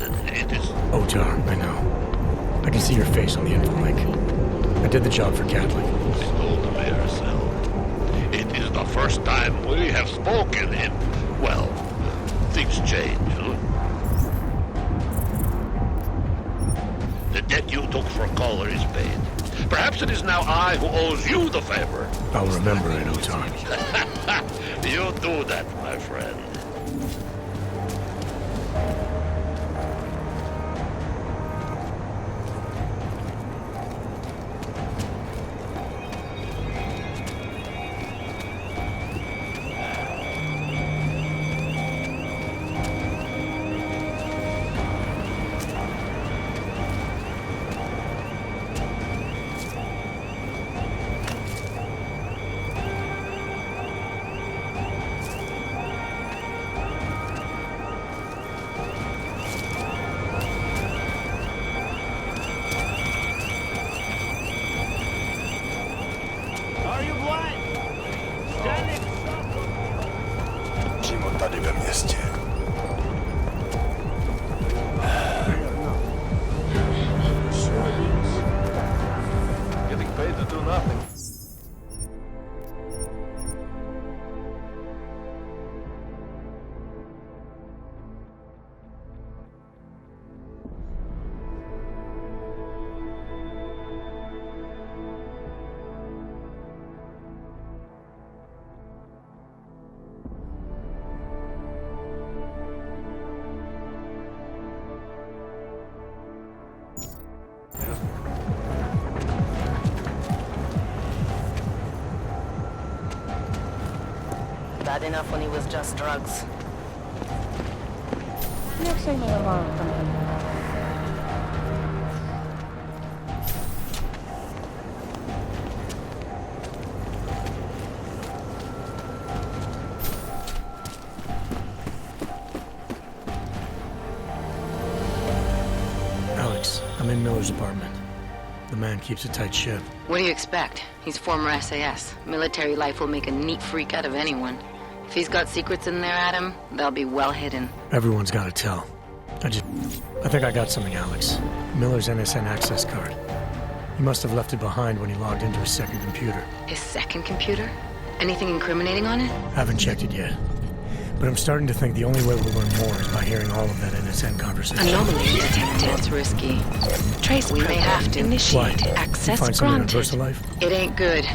It is... Otar, I know. I can see your face on the info link. I did the job for Catley. I told the mayor so. It is the first time we have spoken in... Well, things change, huh? The debt you took for Caller is paid. Perhaps it is now I who owes you the favor. I'll remember it, Otar. You do that, my friend. Tady ve městě. Getting paid to do nothing. Bad enough when he was just drugs. Next thing tomorrow. Alex, I'm in Miller's apartment. The man keeps a tight ship. What do you expect? He's former SAS. Military life will make a neat freak out of anyone. If he's got secrets in there, Adam, they'll be well hidden. Everyone's got to tell. I think I got something, Alex. Miller's NSN access card. He must have left it behind when he logged into his second computer. His second computer? Anything incriminating on it? Haven't checked it yet. But I'm starting to think the only way we'll learn more is by hearing all of that NSN conversation. Anomaly detected. That's risky. Trace we may have to initiate. Why? Access Find something on granted. VersaLife? It ain't good.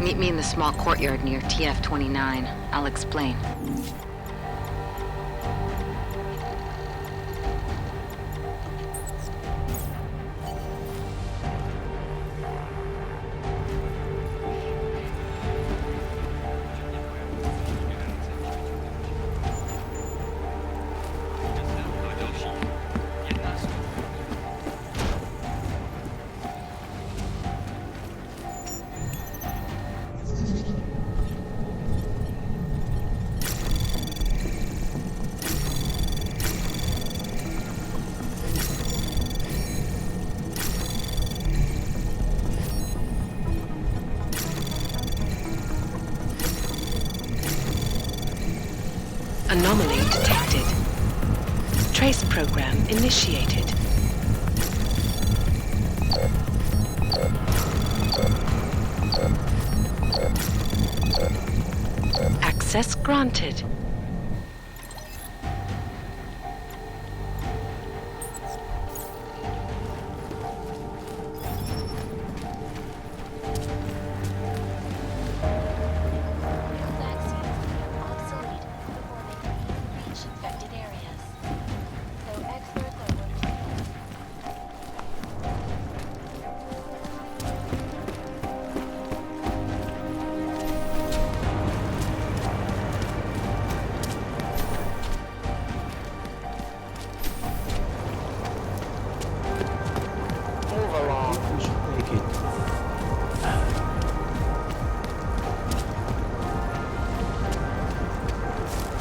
Meet me in the small courtyard near TF-29. I'll explain. Anomaly detected. Trace program initiated. Access granted.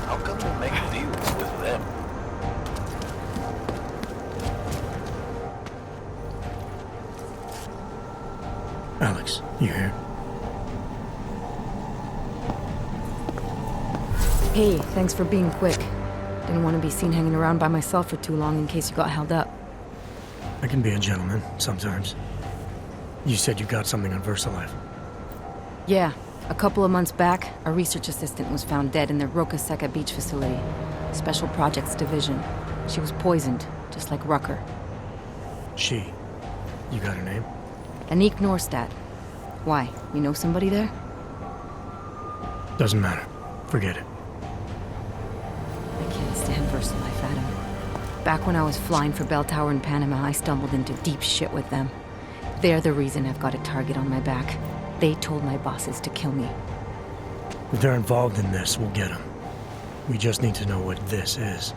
How come we make deals with them? Alex, you here? Hey, thanks for being quick. Didn't want to be seen hanging around by myself for too long in case you got held up. I can be a gentleman, sometimes. You said you got something on VersaLife. Yeah, a couple of months back, a research assistant was found dead in the Roca Seca beach facility. Special Projects Division. She was poisoned, just like Rucker. She. You got her name? Anik Norstad. Why? You know somebody there? Doesn't matter. Forget it. I can't stand VersaLife, Adam. Back when I was flying for Bell Tower in Panama, I stumbled into deep shit with them. They're the reason I've got a target on my back. They told my bosses to kill me. If they're involved in this, we'll get them. We just need to know what this is.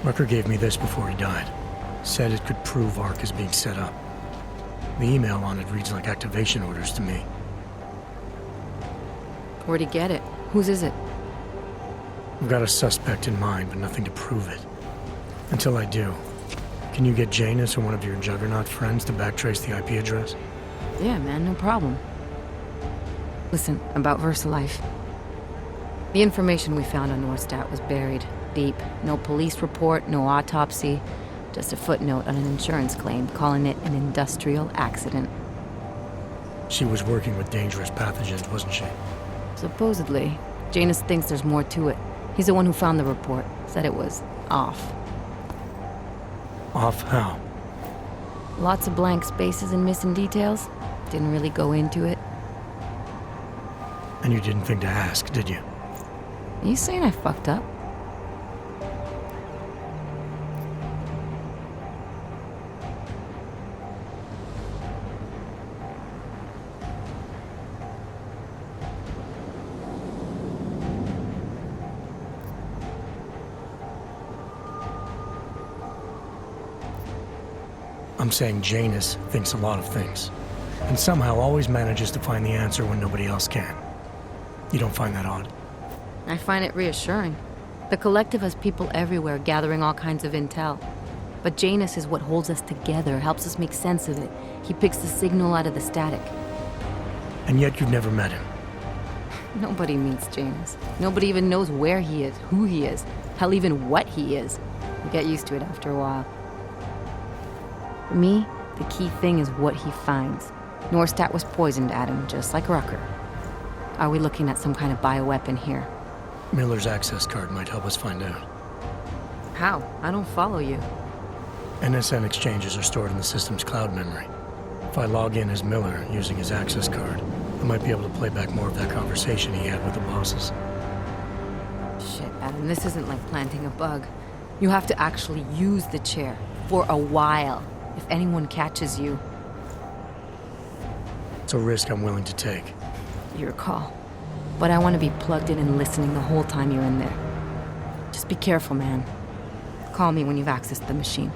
Rucker gave me this before he died. Said it could prove ARC is being set up. The email on it reads like activation orders to me. Where'd he get it? Whose is it? I've got a suspect in mind, but nothing to prove it. Until I do, can you get Janus or one of your Juggernaut friends to backtrace the IP address? Yeah, man, no problem. Listen, about VersaLife. The information we found on Norstad was buried deep. No police report, no autopsy. Just a footnote on an insurance claim calling it an industrial accident. She was working with dangerous pathogens, wasn't she? Supposedly. Janus thinks there's more to it. He's the one who found the report. Said it was off. Off how? Lots of blank spaces and missing details. Didn't really go into it. And you didn't think to ask, did you? Are you saying I fucked up? I'm saying Janus thinks a lot of things, and somehow always manages to find the answer when nobody else can. You don't find that odd? I find it reassuring. The Collective has people everywhere gathering all kinds of intel. But Janus is what holds us together, helps us make sense of it. He picks the signal out of the static. And yet you've never met him. Nobody meets Janus. Nobody even knows where he is, who he is, hell, even what he is. You get used to it after a while. For me, the key thing is what he finds. Norstad was poisoned, Adam, just like Rucker. Are we looking at some kind of bioweapon here? Miller's access card might help us find out. How? I don't follow you. NSN exchanges are stored in the system's cloud memory. If I log in as Miller using his access card, I might be able to play back more of that conversation he had with the bosses. Shit, Adam, this isn't like planting a bug. You have to actually use the chair. For a while. If anyone catches you. It's a risk I'm willing to take. Your call. But I want to be plugged in and listening the whole time you're in there. Just be careful, man. Call me when you've accessed the machine.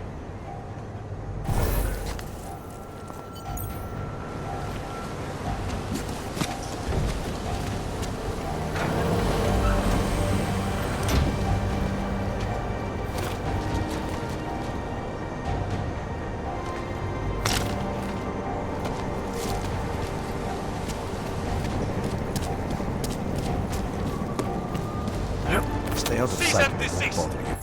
Stay out of sight of me, both of you.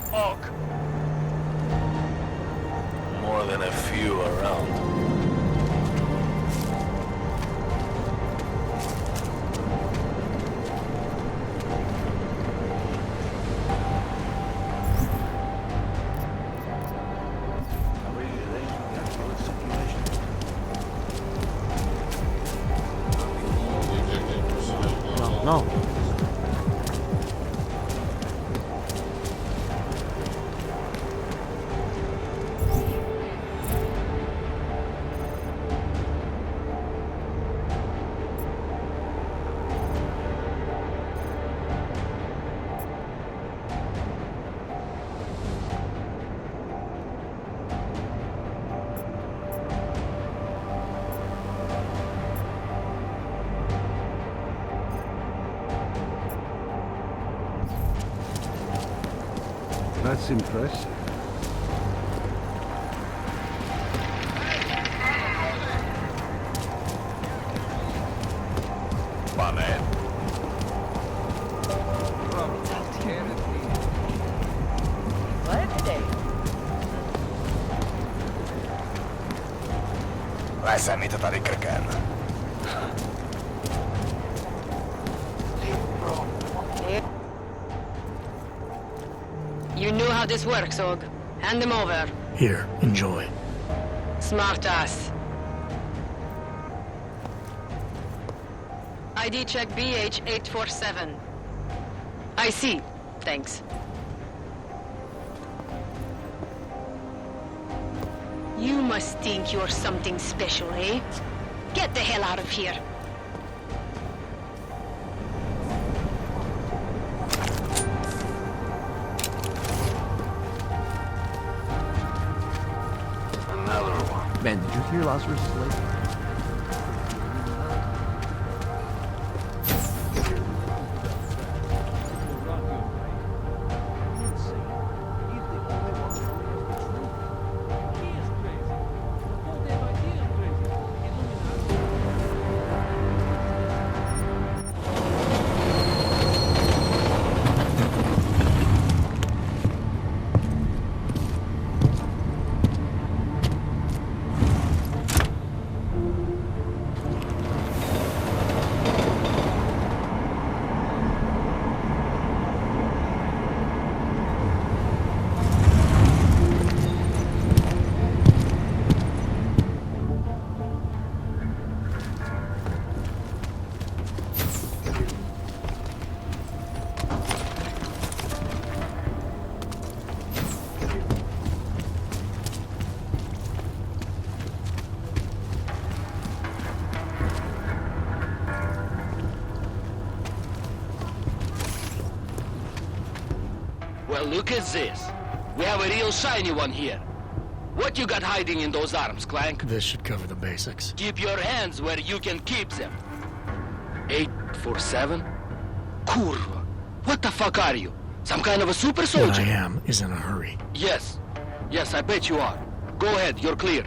Fuck. More than a few around. No. That's impressive. My man. Lässä mitä tarikkerkään. You knew how this works, Og. Hand them over. Here, enjoy. Smart ass. ID check BH847. I see. Thanks. You must think you're something special, eh? Get the hell out of here. Another one. Man, did you hear Lazarus' late? Well, look at this. We have a real shiny one here. What you got hiding in those arms, Clank? This should cover the basics. Keep your hands where you can keep them. 847? Kurva. What the fuck are you? Some kind of a super What soldier? I am is in a hurry. Yes. Yes, I bet you are. Go ahead, you're clear.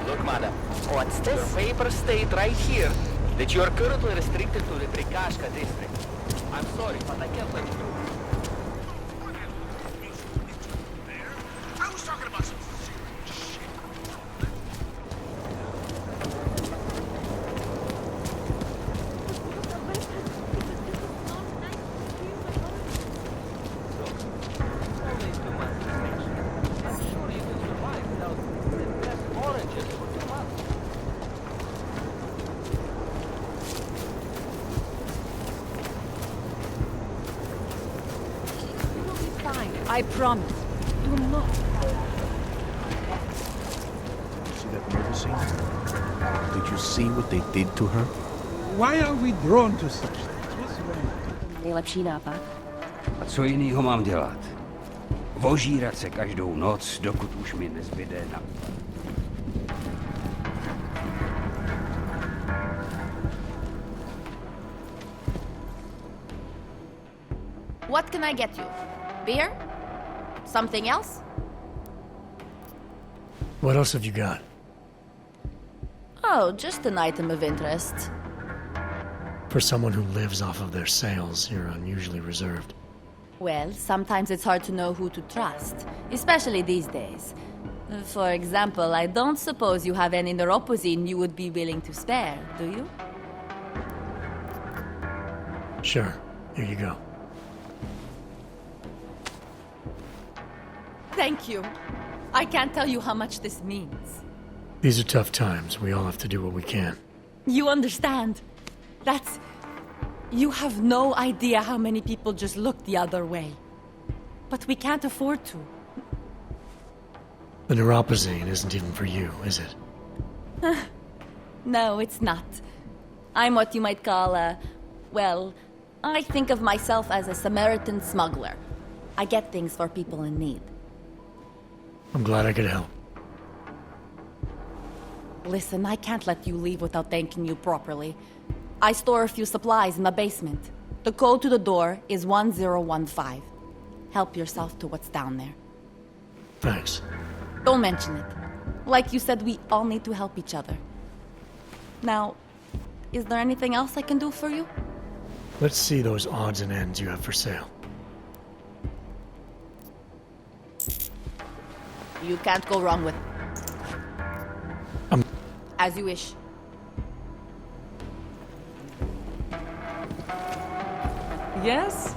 Look, madam. What's this? The paper state right here that you are currently restricted to the Prikashka district. I'm sorry, but I can't let you through. I was talking about some serious shit. Only 2 months restriction. I'm sure you can survive without the best oranges for 2 months. You'll be fine. I promise. Do not. See that murder scene? Did you see what they did to her? Why are we drawn to such things? What's wrong? Nejlepší nápad. A co jinýho mám dělat? Vožírat se každou noc, dokud už mi nezbyde na... What can I get you? Beer? Something else? What else have you got? Oh, just an item of interest. For someone who lives off of their sales, you're unusually reserved. Well, sometimes it's hard to know who to trust, especially these days. For example, I don't suppose you have any neuropozyne you would be willing to spare, do you? Sure, here you go. Thank you. I can't tell you how much this means. These are tough times. We all have to do what we can. You understand? That's... You have no idea how many people just look the other way. But we can't afford to. The neuropozyne isn't even for you, is it? No, it's not. I'm what you might call a... Well, I think of myself as a Samaritan smuggler. I get things for people in need. I'm glad I could help. Listen, I can't let you leave without thanking you properly. I store a few supplies in the basement. The code to the door is 1015. Help yourself to what's down there. Thanks. Don't mention it. Like you said, we all need to help each other. Now, is there anything else I can do for you? Let's see those odds and ends you have for sale. You can't go wrong with... As you wish. Yes?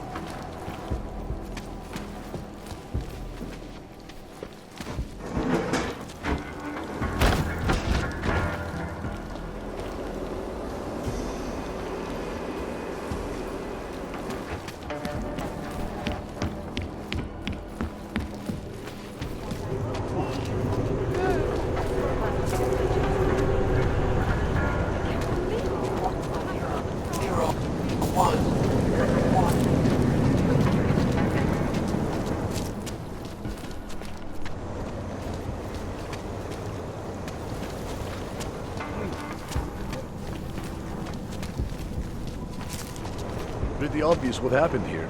Pretty obvious what happened here.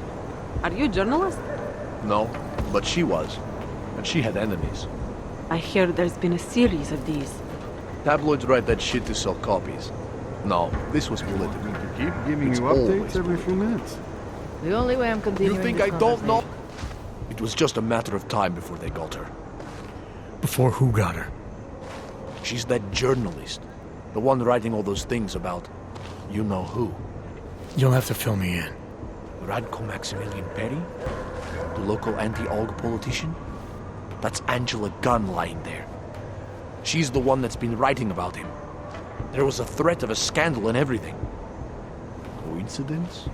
Are you a journalist? No, but she was. And she had enemies. I hear there's been a series of these. Tabloids write that shit to sell copies. No, this was political. Keep giving It's you updates always every few minutes. The only way I'm continuing You think this I don't know? conversation- It was just a matter of time before they got her. Before who got her? She's that journalist. The one writing all those things about... you know who. You'll have to fill me in. Radko Maximilian Perry? The local anti-AUG politician? That's Angela Gunn lying there. She's the one that's been writing about him. There was a threat of a scandal and everything. Coincidence?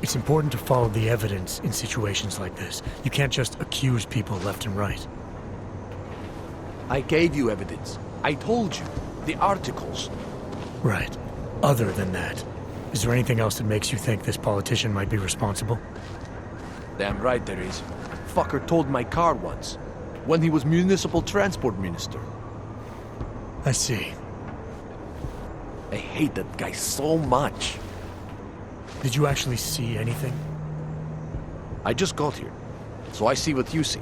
It's important to follow the evidence in situations like this. You can't just accuse people left and right. I gave you evidence. I told you. The articles. Right. Other than that, is there anything else that makes you think this politician might be responsible? Damn right there is. Fucker told my car once, when he was municipal transport minister. I see. I hate that guy so much. Did you actually see anything? I just got here, so I see what you see.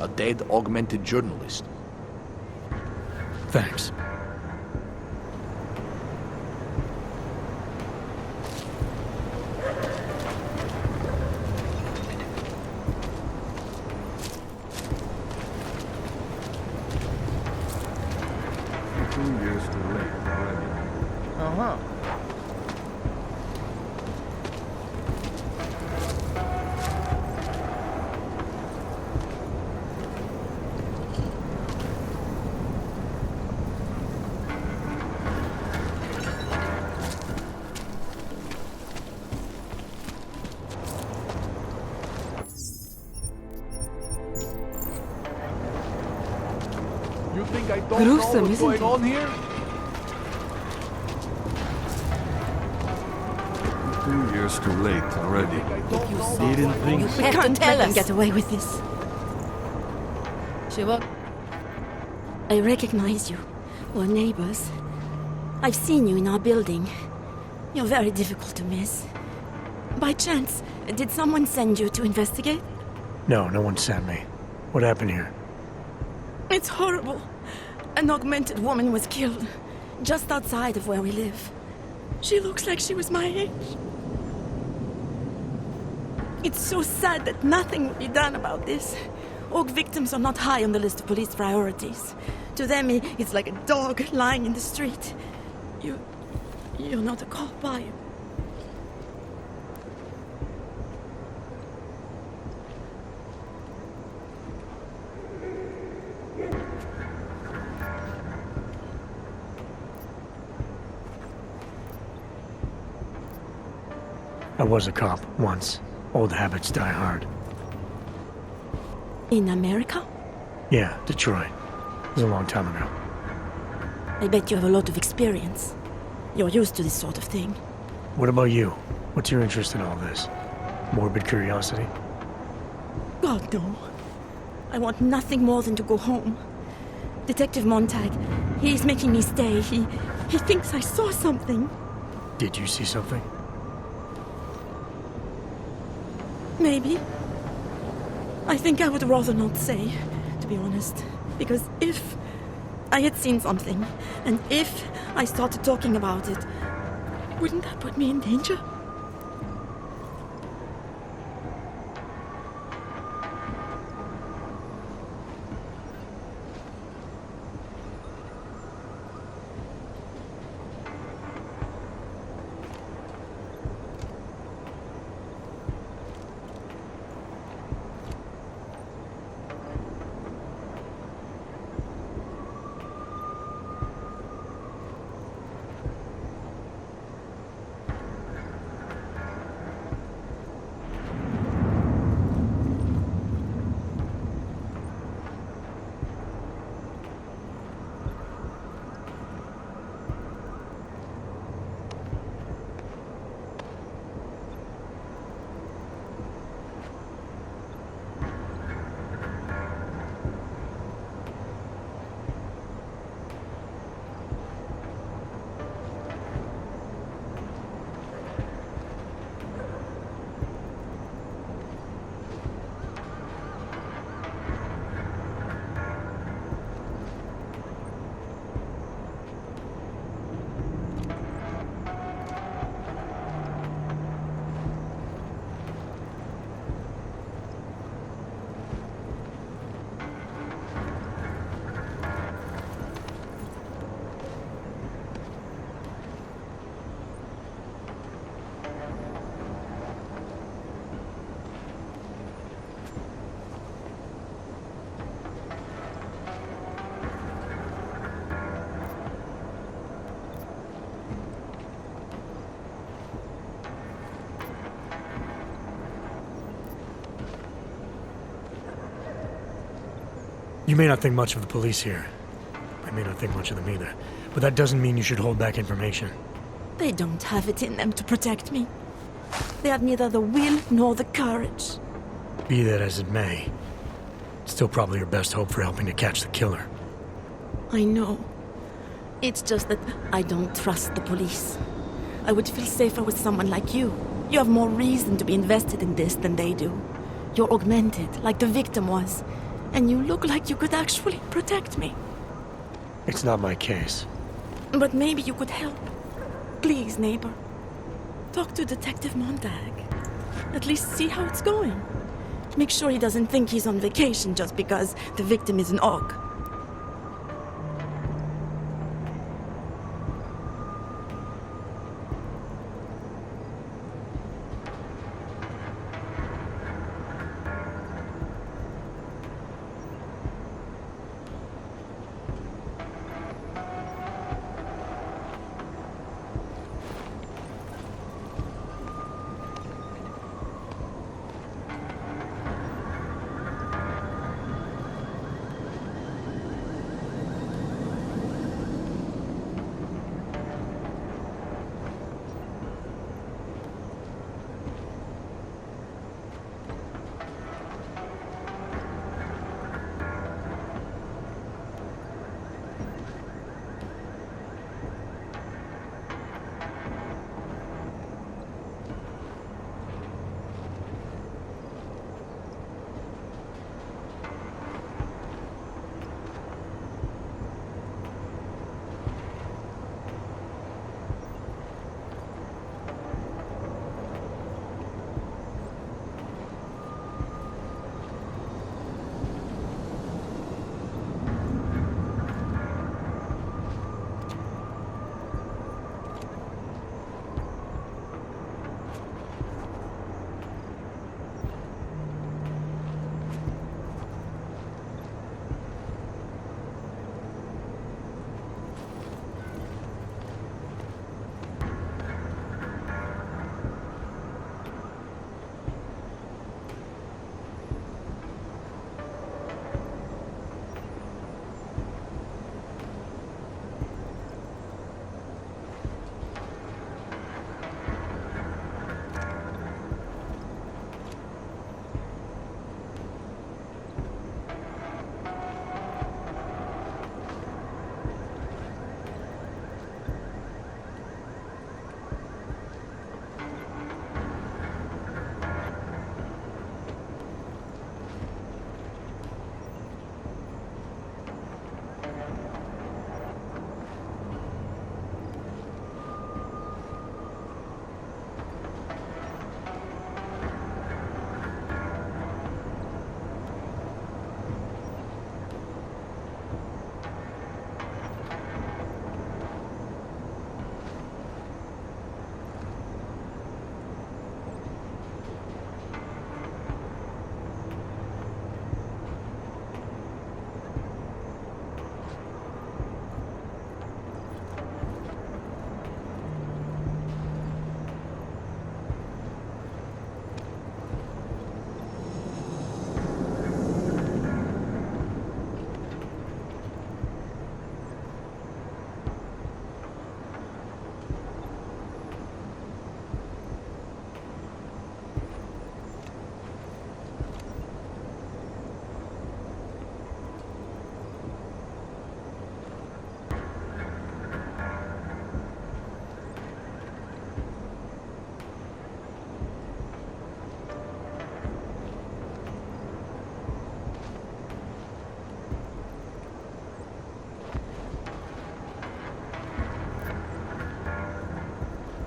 A dead, augmented journalist. Thanks. Uh-huh. You think I don't Gruesome, know what's isn't going it? on here? 2 years too late already. Didn't think You so. have to Can't tell let them us. get away with this. Shiva, I recognize you. We're neighbors. I've seen you in our building. You're very difficult to miss. By chance, did someone send you to investigate? No, no one sent me. What happened here? It's horrible. An augmented woman was killed just outside of where we live. She looks like she was my age. It's so sad that nothing will be done about this. Aug victims are not high on the list of police priorities. To them, it's like a dog lying in the street. You're not a cop, are you? I was a cop once. Old habits die hard. In America? Yeah, Detroit. It was a long time ago. I bet you have a lot of experience. You're used to this sort of thing. What about you? What's your interest in all this? Morbid curiosity? God, no. I want nothing more than to go home. Detective Montag, he's making me stay. He thinks I saw something. Did you see something? Maybe. I think I would rather not say, to be honest. Because if I had seen something, and if I started talking about it, wouldn't that put me in danger? You may not think much of the police here. I may not think much of them either. But that doesn't mean you should hold back information. They don't have it in them to protect me. They have neither the will nor the courage. Be that as it may, still probably your best hope for helping to catch the killer. I know. It's just that I don't trust the police. I would feel safer with someone like you. You have more reason to be invested in this than they do. You're augmented, like the victim was. And you look like you could actually protect me. It's not my case. But maybe you could help. Please, neighbor. Talk to Detective Montag. At least see how it's going. Make sure he doesn't think he's on vacation just because the victim is an aug.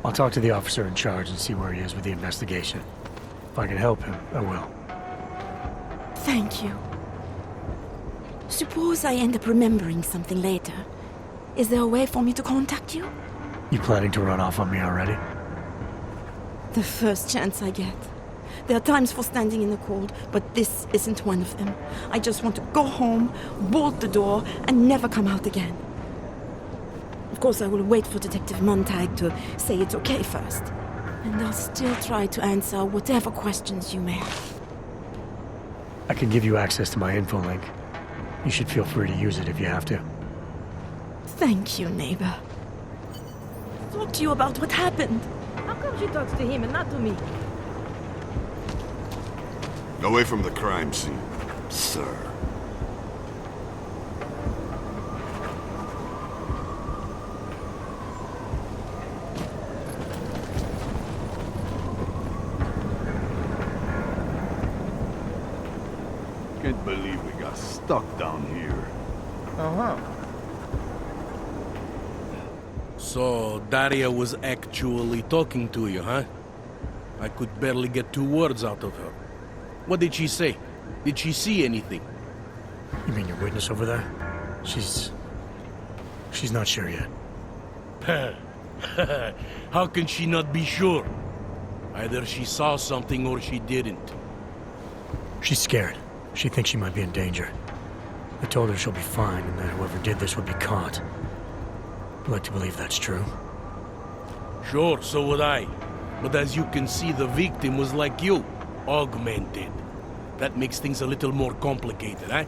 I'll talk to the officer in charge and see where he is with the investigation. If I can help him, I will. Thank you. Suppose I end up remembering something later. Is there a way for me to contact you? You planning to run off on me already? The first chance I get. There are times for standing in the cold, but this isn't one of them. I just want to go home, bolt the door, and never come out again. Of course, I will wait for Detective Montag to say it's okay first. And I'll still try to answer whatever questions you may have. I can give you access to my info link. You should feel free to use it if you have to. Thank you, neighbor. Talk to you about what happened. How come she talks to him and not to me? Away from the crime scene, sir. Can't believe we got stuck down here. Uh-huh. So, Daria was actually talking to you, huh? I could barely get 2 words out of her. What did she say? Did she see anything? You mean your witness over there? She's not sure yet. How can she not be sure? Either she saw something or she didn't. She's scared. She thinks she might be in danger. I told her she'll be fine and that whoever did this would be caught. I'd like to believe that's true. Sure, so would I. But as you can see, the victim was like you, augmented. That makes things a little more complicated, eh?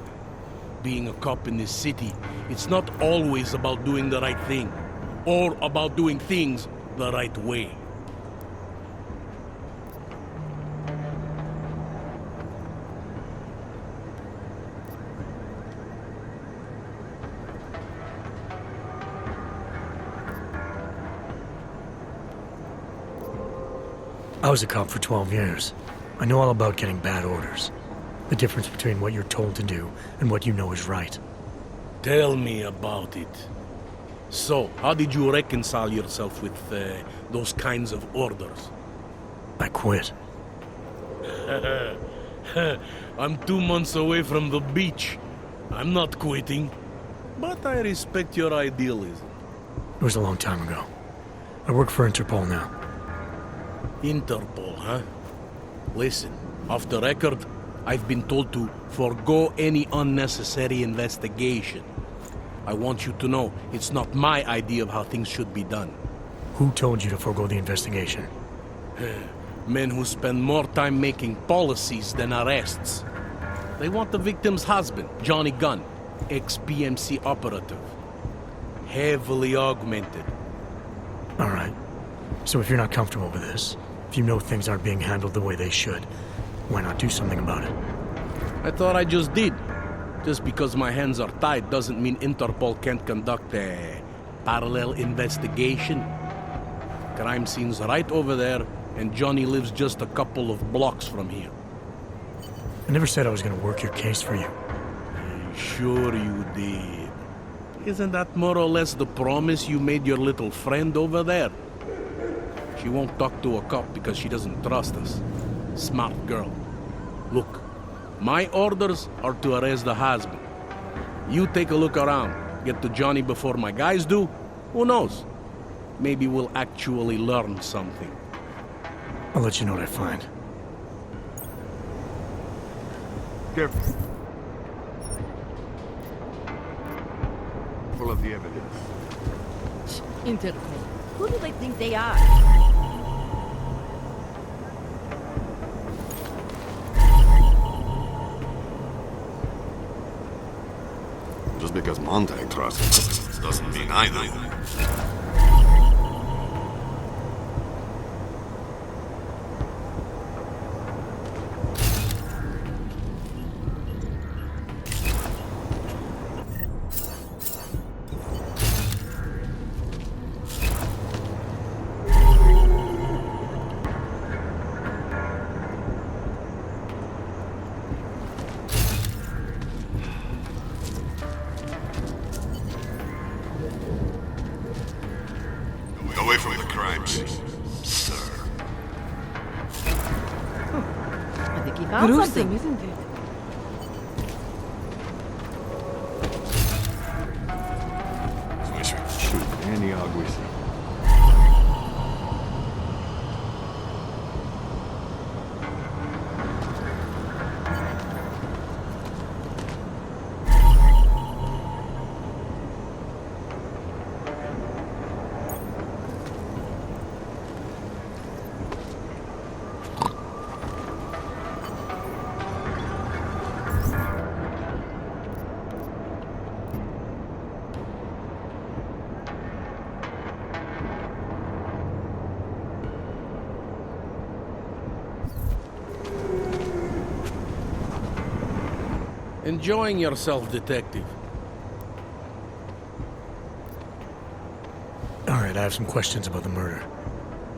Being a cop in this city, it's not always about doing the right thing, or about doing things the right way. I was a cop for 12 years. I know all about getting bad orders. The difference between what you're told to do and what you know is right. Tell me about it. So, how did you reconcile yourself with those kinds of orders? I quit. I'm 2 months away from the beach. I'm not quitting. But I respect your idealism. It was a long time ago. I work for Interpol now. Interpol, huh? Listen, off the record, I've been told to forego any unnecessary investigation. I want you to know it's not my idea of how things should be done. Who told you to forego the investigation? Men who spend more time making policies than arrests. They want the victim's husband, Johnny Gunn, ex-PMC operative. Heavily augmented. All right. So if you're not comfortable with this, if you know things aren't being handled the way they should, why not do something about it? I thought I just did. Just because my hands are tied doesn't mean Interpol can't conduct a parallel investigation. Crime scene's right over there, and Johnny lives just a couple of blocks from here. I never said I was going to work your case for you. Sure you did. Isn't that more or less the promise you made your little friend over there? She won't talk to a cop because she doesn't trust us. Smart girl. Look, my orders are to arrest the husband. You take a look around. Get to Johnny before my guys do. Who knows? Maybe we'll actually learn something. I'll let you know what I find. Careful. Full of the evidence. Interpol. Who do they think they are? Just because Montag trusts doesn't mean I do. Away from the crime scene, sir. I think he found something, isn't it? We should shoot any hog we see. Enjoying yourself, detective. All right, I have some questions about the murder.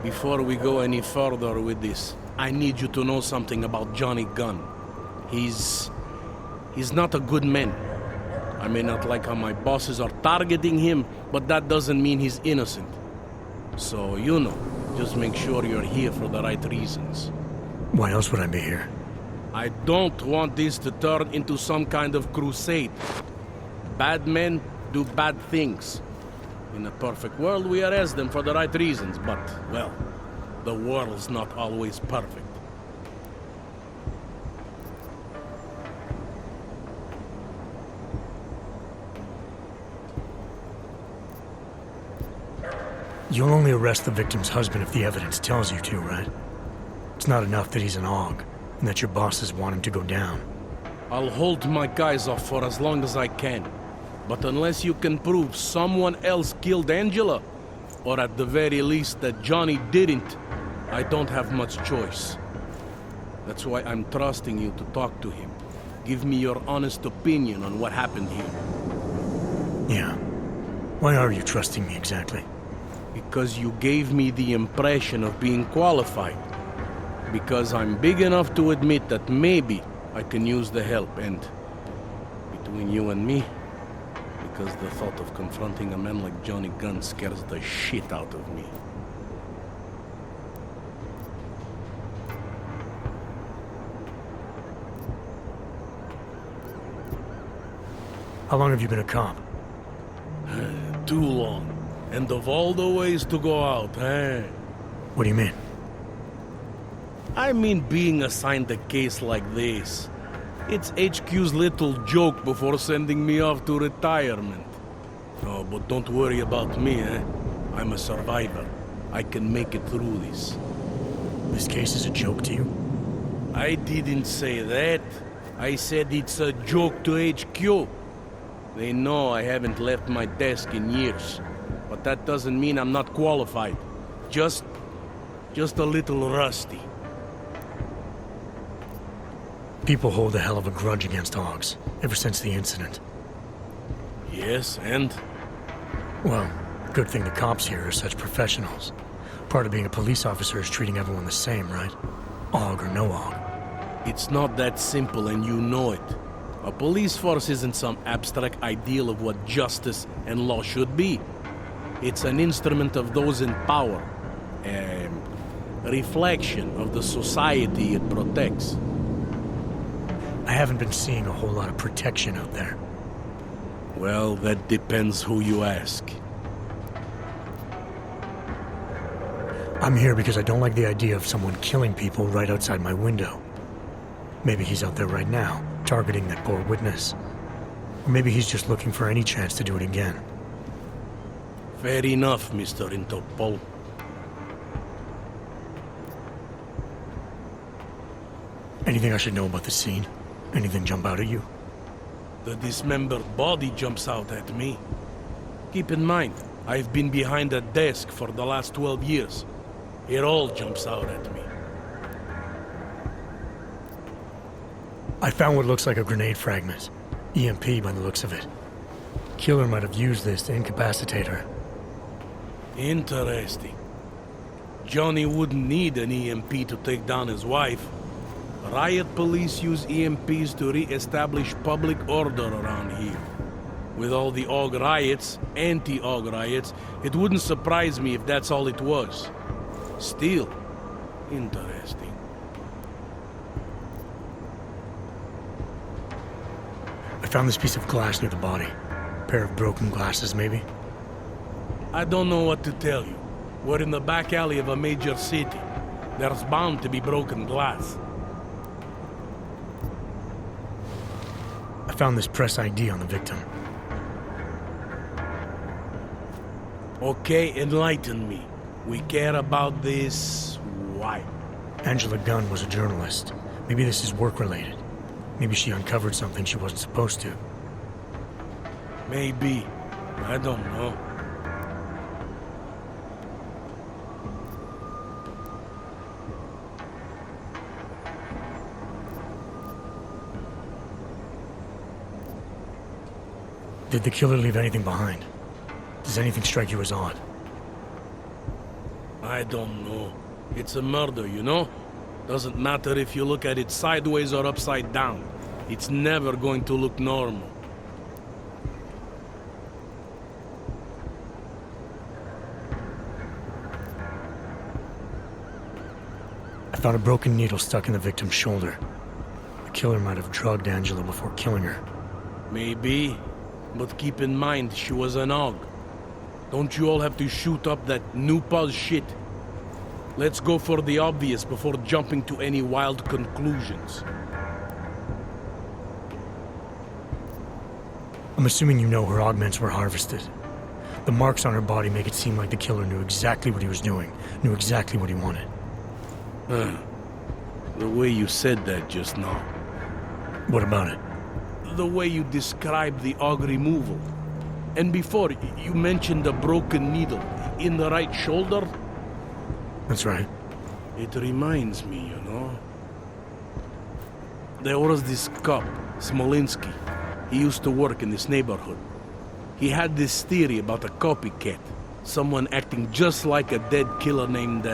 Before we go any further with this, I need you to know something about Johnny Gunn. He's not a good man. I may not like how my bosses are targeting him, but that doesn't mean he's innocent. So, you know, just make sure you're here for the right reasons. Why else would I be here? I don't want this to turn into some kind of crusade. Bad men do bad things. In a perfect world, we arrest them for the right reasons, but, well, the world's not always perfect. You'll only arrest the victim's husband if the evidence tells you to, right? It's not enough that he's an AUG, and that your bosses want him to go down. I'll hold my guys off for as long as I can. But unless you can prove someone else killed Angela, or at the very least that Johnny didn't, I don't have much choice. That's why I'm trusting you to talk to him. Give me your honest opinion on what happened here. Yeah. Why are you trusting me exactly? Because you gave me the impression of being qualified. Because I'm big enough to admit that maybe I can use the help, and between you and me, because the thought of confronting a man like Johnny Gunn scares the shit out of me. How long have you been a cop? Too long. And of all the ways to go out, eh? What do you mean? I mean being assigned a case like this. It's HQ's little joke before sending me off to retirement. Oh, but don't worry about me, eh? I'm a survivor. I can make it through this. This case is a joke to you? I didn't say that. I said it's a joke to HQ. They know I haven't left my desk in years. But that doesn't mean I'm not qualified. Just a little rusty. People hold a hell of a grudge against AUGs, ever since the incident. Yes, and? Well, good thing the cops here are such professionals. Part of being a police officer is treating everyone the same, right? AUG or no AUG. It's not that simple, and you know it. A police force isn't some abstract ideal of what justice and law should be. It's an instrument of those in power. A reflection of the society it protects. I haven't been seeing a whole lot of protection out there. Well, that depends who you ask. I'm here because I don't like the idea of someone killing people right outside my window. Maybe he's out there right now, targeting that poor witness. Or maybe he's just looking for any chance to do it again. Fair enough, Mr. Interpol. Anything I should know about the scene? Anything jump out at you? The dismembered body jumps out at me. Keep in mind, I've been behind a desk for the last 12 years. It all jumps out at me. I found what looks like a grenade fragment. EMP by the looks of it. Killer might have used this to incapacitate her. Interesting. Johnny wouldn't need an EMP to take down his wife. Riot police use EMPs to re-establish public order around here. With all the AUG riots, anti-AUG riots, it wouldn't surprise me if that's all it was. Still, interesting. I found this piece of glass near the body. A pair of broken glasses, maybe? I don't know what to tell you. We're in the back alley of a major city. There's bound to be broken glass. I found this press ID on the victim. Okay, enlighten me. We care about this... why? Angela Gunn was a journalist. Maybe this is work-related. Maybe she uncovered something she wasn't supposed to. Maybe. I don't know. Did the killer leave anything behind? Does anything strike you as odd? I don't know. It's a murder, you know? Doesn't matter if you look at it sideways or upside down. It's never going to look normal. I found a broken needle stuck in the victim's shoulder. The killer might have drugged Angela before killing her. Maybe, but keep in mind she was an AUG. Don't you all have to shoot up that new pause shit? Let's go for the obvious before jumping to any wild conclusions. I'm assuming you know her augments were harvested. The marks on her body make it seem like the killer knew exactly what he was doing, knew exactly what he wanted. The way you said that just now. What about it? The way you described the AUG removal. And before, you mentioned a broken needle in the right shoulder? That's right. It reminds me, you know. There was this cop, Smolinski. He used to work in this neighborhood. He had this theory about a copycat. Someone acting just like a dead killer named,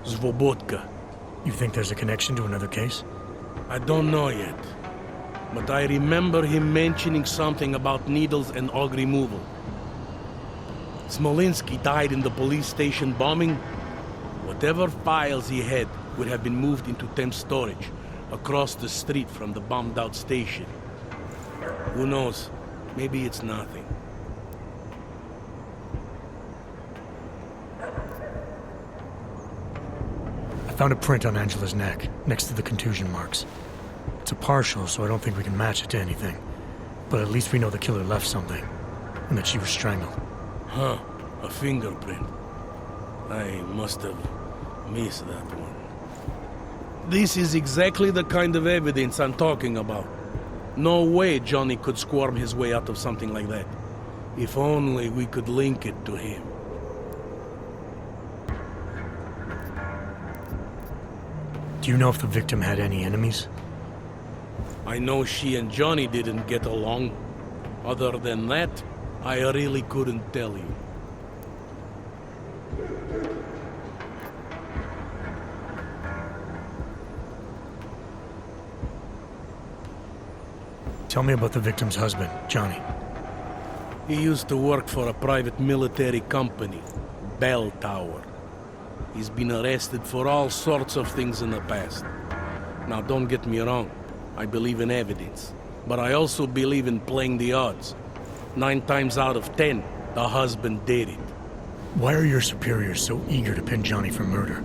Svobodka. You think there's a connection to another case? I don't know yet. But I remember him mentioning something about needles and AUG removal. Smolinski died in the police station bombing. Whatever files he had would have been moved into temp storage, across the street from the bombed-out station. Who knows? Maybe it's nothing. I found a print on Angela's neck, next to the contusion marks. It's a partial, so I don't think we can match it to anything. But at least we know the killer left something, and that she was strangled. Huh, a fingerprint. I must have missed that one. This is exactly the kind of evidence I'm talking about. No way Johnny could squirm his way out of something like that. If only we could link it to him. Do you know if the victim had any enemies? I know she and Johnny didn't get along. Other than that, I really couldn't tell you. Tell me about the victim's husband, Johnny. He used to work for a private military company, Bell Tower. He's been arrested for all sorts of things in the past. Now, don't get me wrong. I believe in evidence. But I also believe in playing the odds. 9 times out of 10, the husband did it. Why are your superiors so eager to pin Johnny for murder?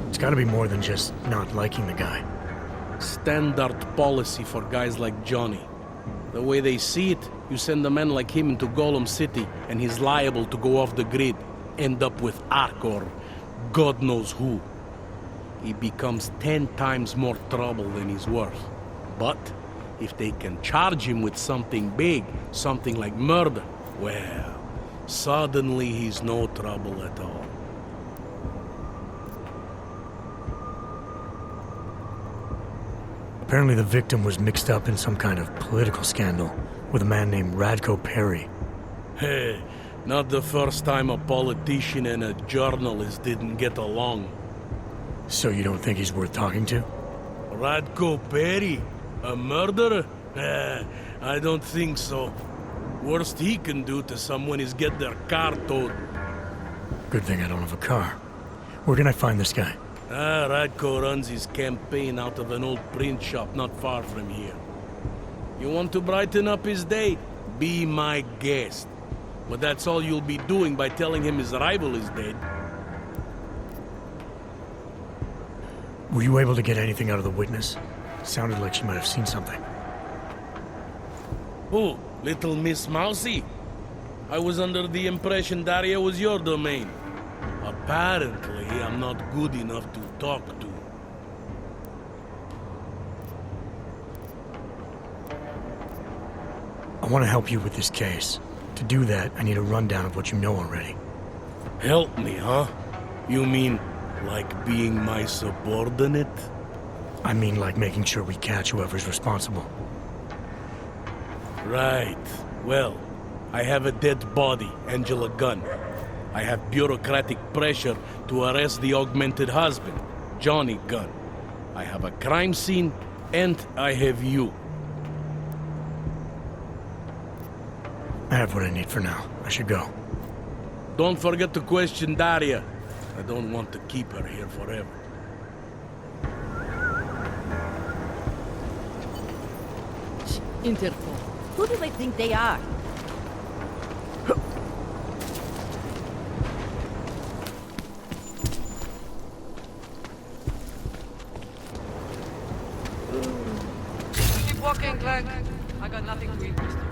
It's gotta be more than just not liking the guy. Standard policy for guys like Johnny. The way they see it, you send a man like him into Golem City, and he's liable to go off the grid, end up with Ark or God knows who. He becomes 10 times more trouble than he's worth. But if they can charge him with something big, something like murder, well, suddenly he's no trouble at all. Apparently the victim was mixed up in some kind of political scandal with a man named Radko Perry. Hey, not the first time a politician and a journalist didn't get along. So you don't think he's worth talking to? Radko Perry? A murderer? I don't think so. Worst he can do to someone is get their car towed. Good thing I don't have a car. Where can I find this guy? Radko runs his campaign out of an old print shop not far from here. You want to brighten up his day? Be my guest. But that's all you'll be doing by telling him his rival is dead. Were you able to get anything out of the witness? Sounded like she might have seen something. Who? Little Miss Mousy? I was under the impression Daria was your domain. Apparently, I'm not good enough to talk to. I want to help you with this case. To do that, I need a rundown of what you know already. Help me, huh? You mean, like being my subordinate? I mean like making sure we catch whoever's responsible. Right. Well, I have a dead body, Angela Gunn. I have bureaucratic pressure to arrest the augmented husband, Johnny Gunn. I have a crime scene, and I have you. I have what I need for now. I should go. Don't forget to question Daria. I don't want to keep her here forever. Interpol. Who do they think they are? Keep walking, Clank. I got nothing to interest you.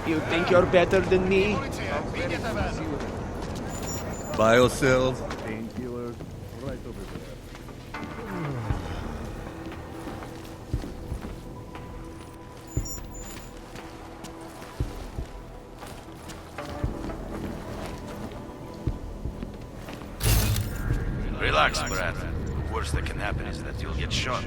You think you're better than me? Biocells? Painkillers, right over there. Relax, Brad. The worst that can happen is that you'll get shot.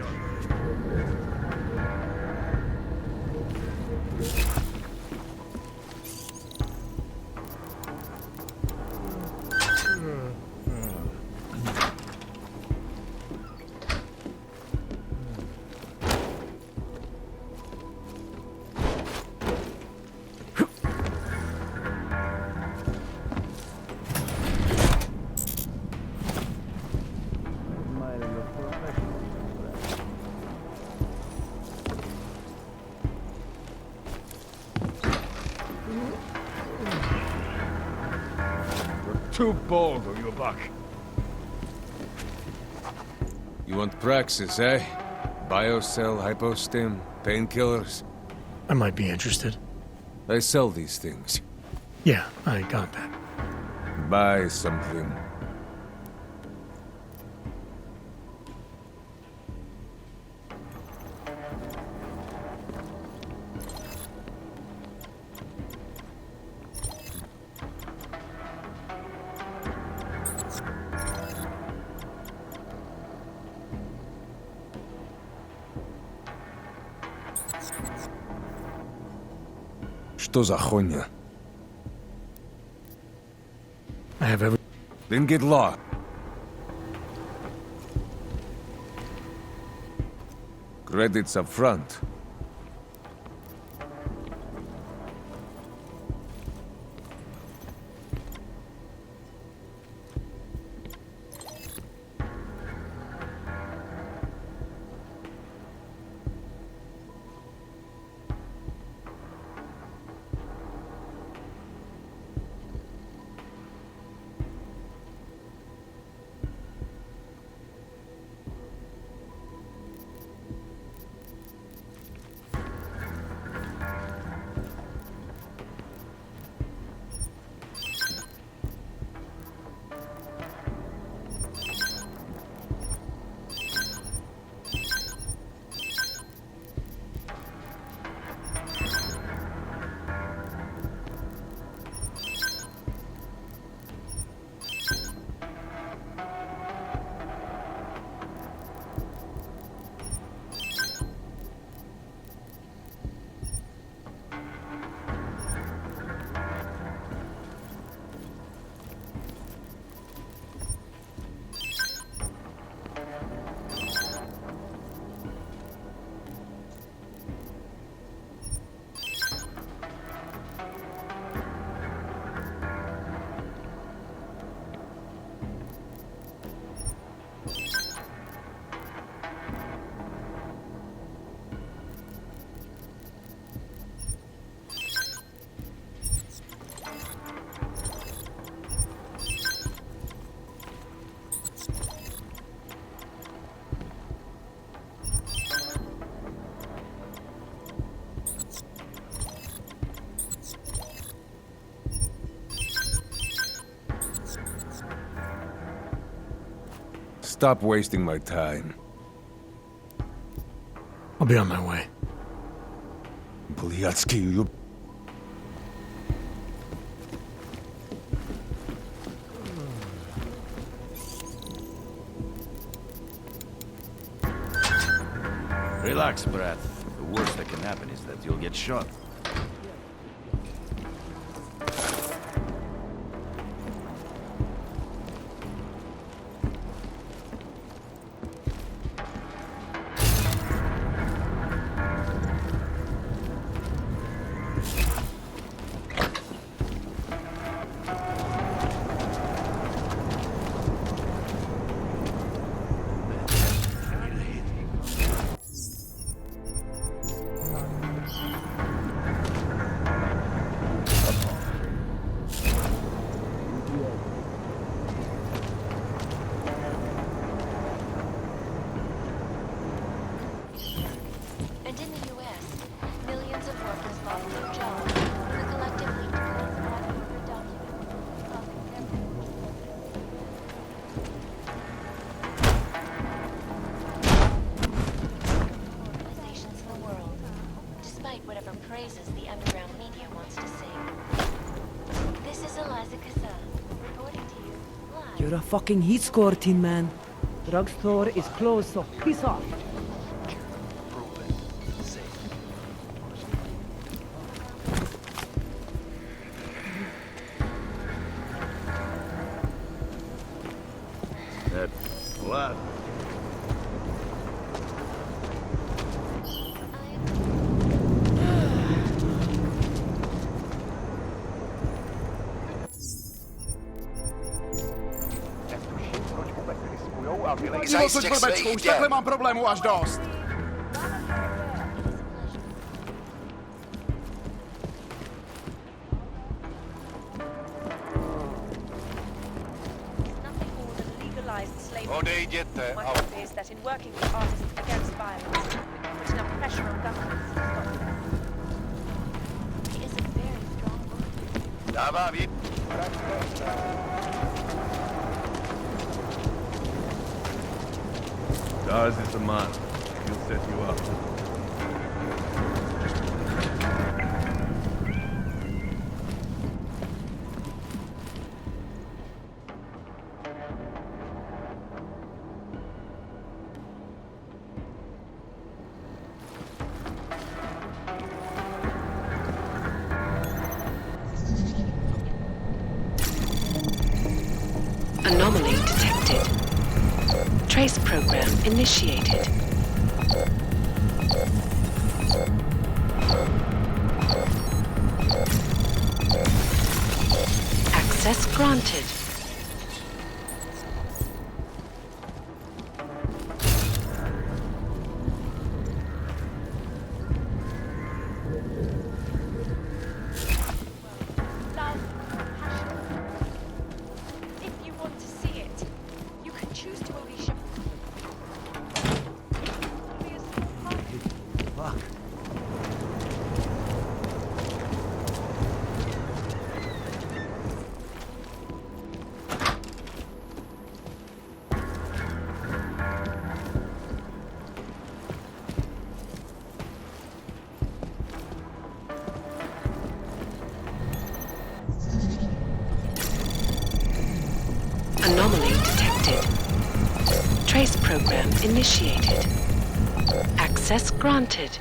Too bold, or you're back. You want praxis, eh? Biocell, hypostim, painkillers? I might be interested. I sell these things. Yeah, I got that. Buy something. Что за хуйня? I have every... Then get lost. Credits up front. Stop wasting my time. I'll be on my way. Poliatsky, you... Relax, Brad. The worst that can happen is that you'll get shot. And in the U.S., millions of workers lost their jobs as a collective leap towards corporate documents, causing organizations in the world, despite whatever praises the underground media wants to sing. This is Eliza Kazan, reporting to you live. You're a fucking heat score, Tin Man. Drugstore is closed, so piss off. What? Zajistěch svých už takhle mám problémů až dost. Odejděte a... That in working with artists against violence, put enough pressure on governments to stop them. He is a very strong woman. Dává věd... Dawes is a man. He'll set you up. Anomaly detected. Trace program initiated. Access granted. Anomaly detected. Trace program initiated. Access granted.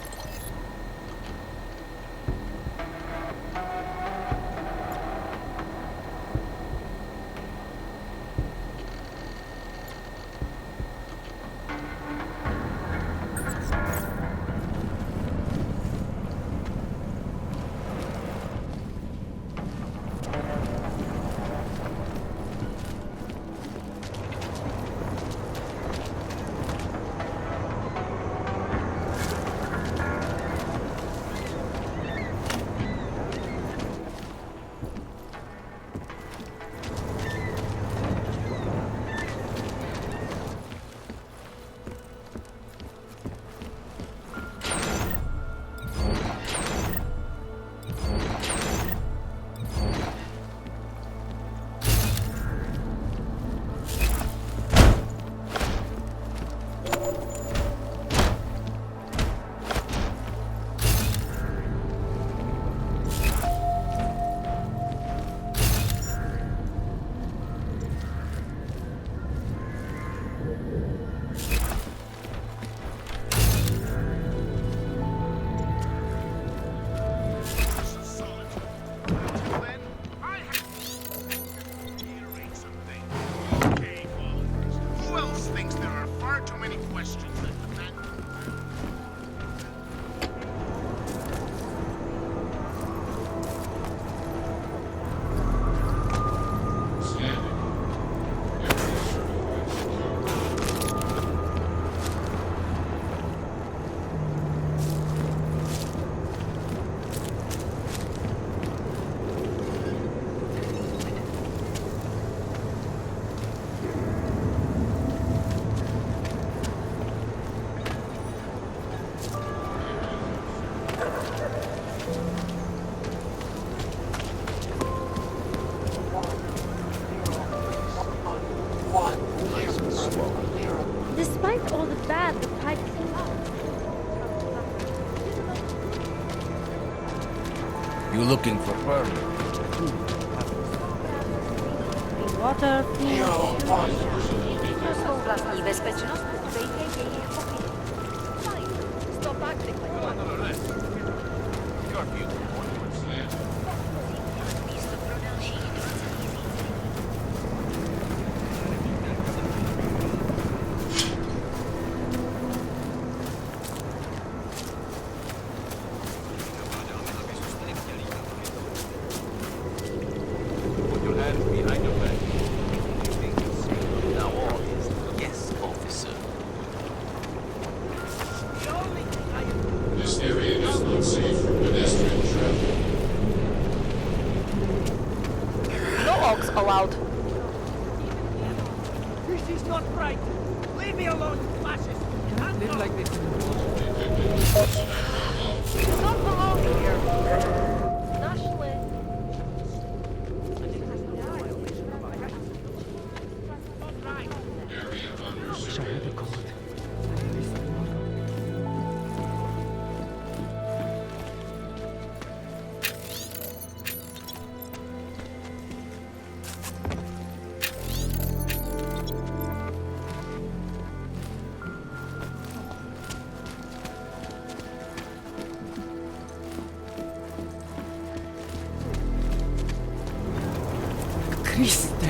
You looking for pearl? Water, I bezpečnost dejte jejich pokyn. Stop acting like you are. Místo pro dalších 20 Put your hands behind your back. Now all is yes, officer. This area is not safe for pedestrian travel. No ox allowed. This is not right. Leave me alone, you fascist. You can't live like this. You do not belong here. Нашли. Christe.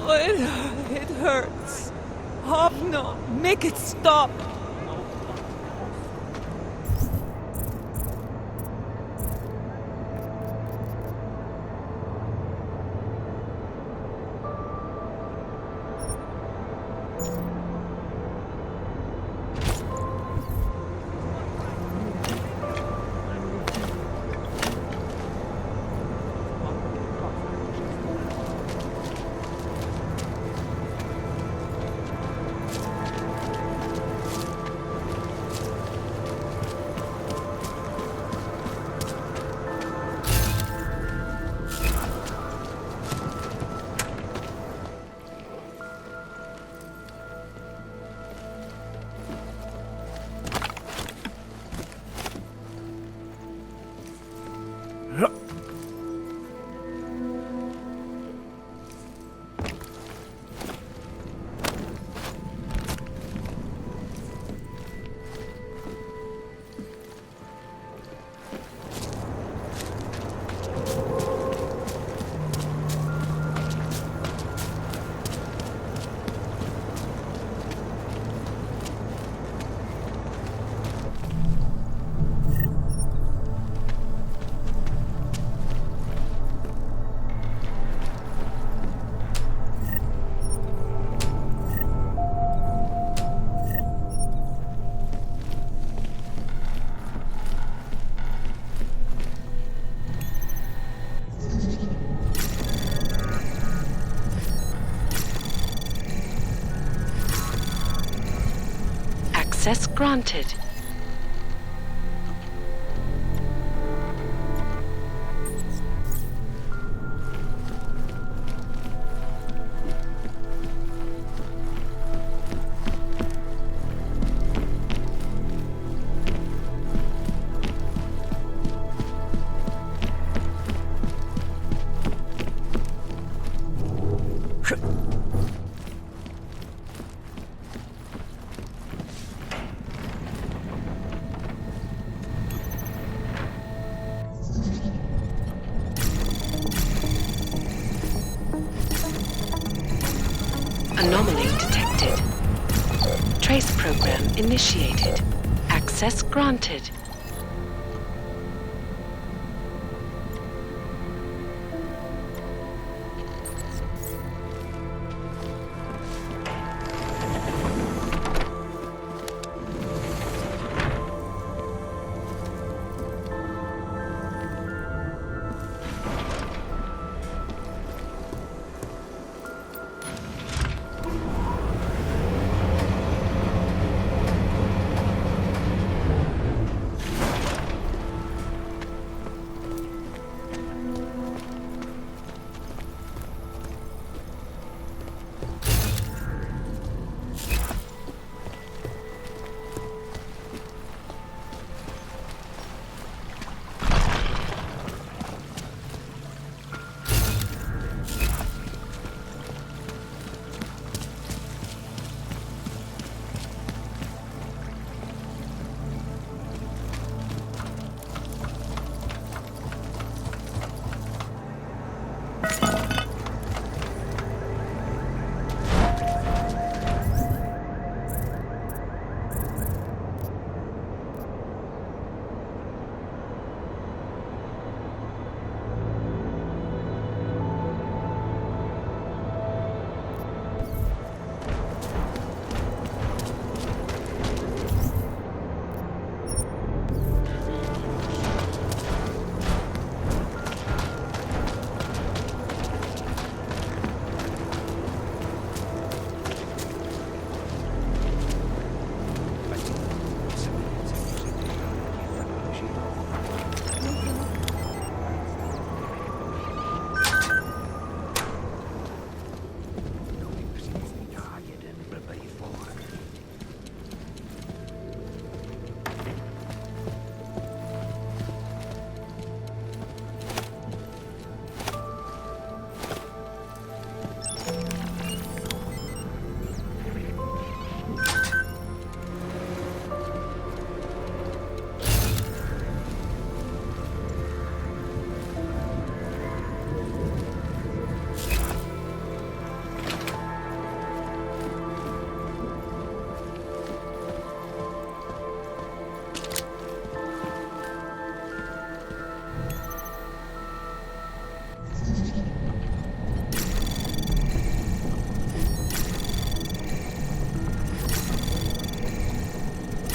Oh, it hurts. Hovno, make it stop. Access granted. Anomaly detected. Trace program initiated. Access granted.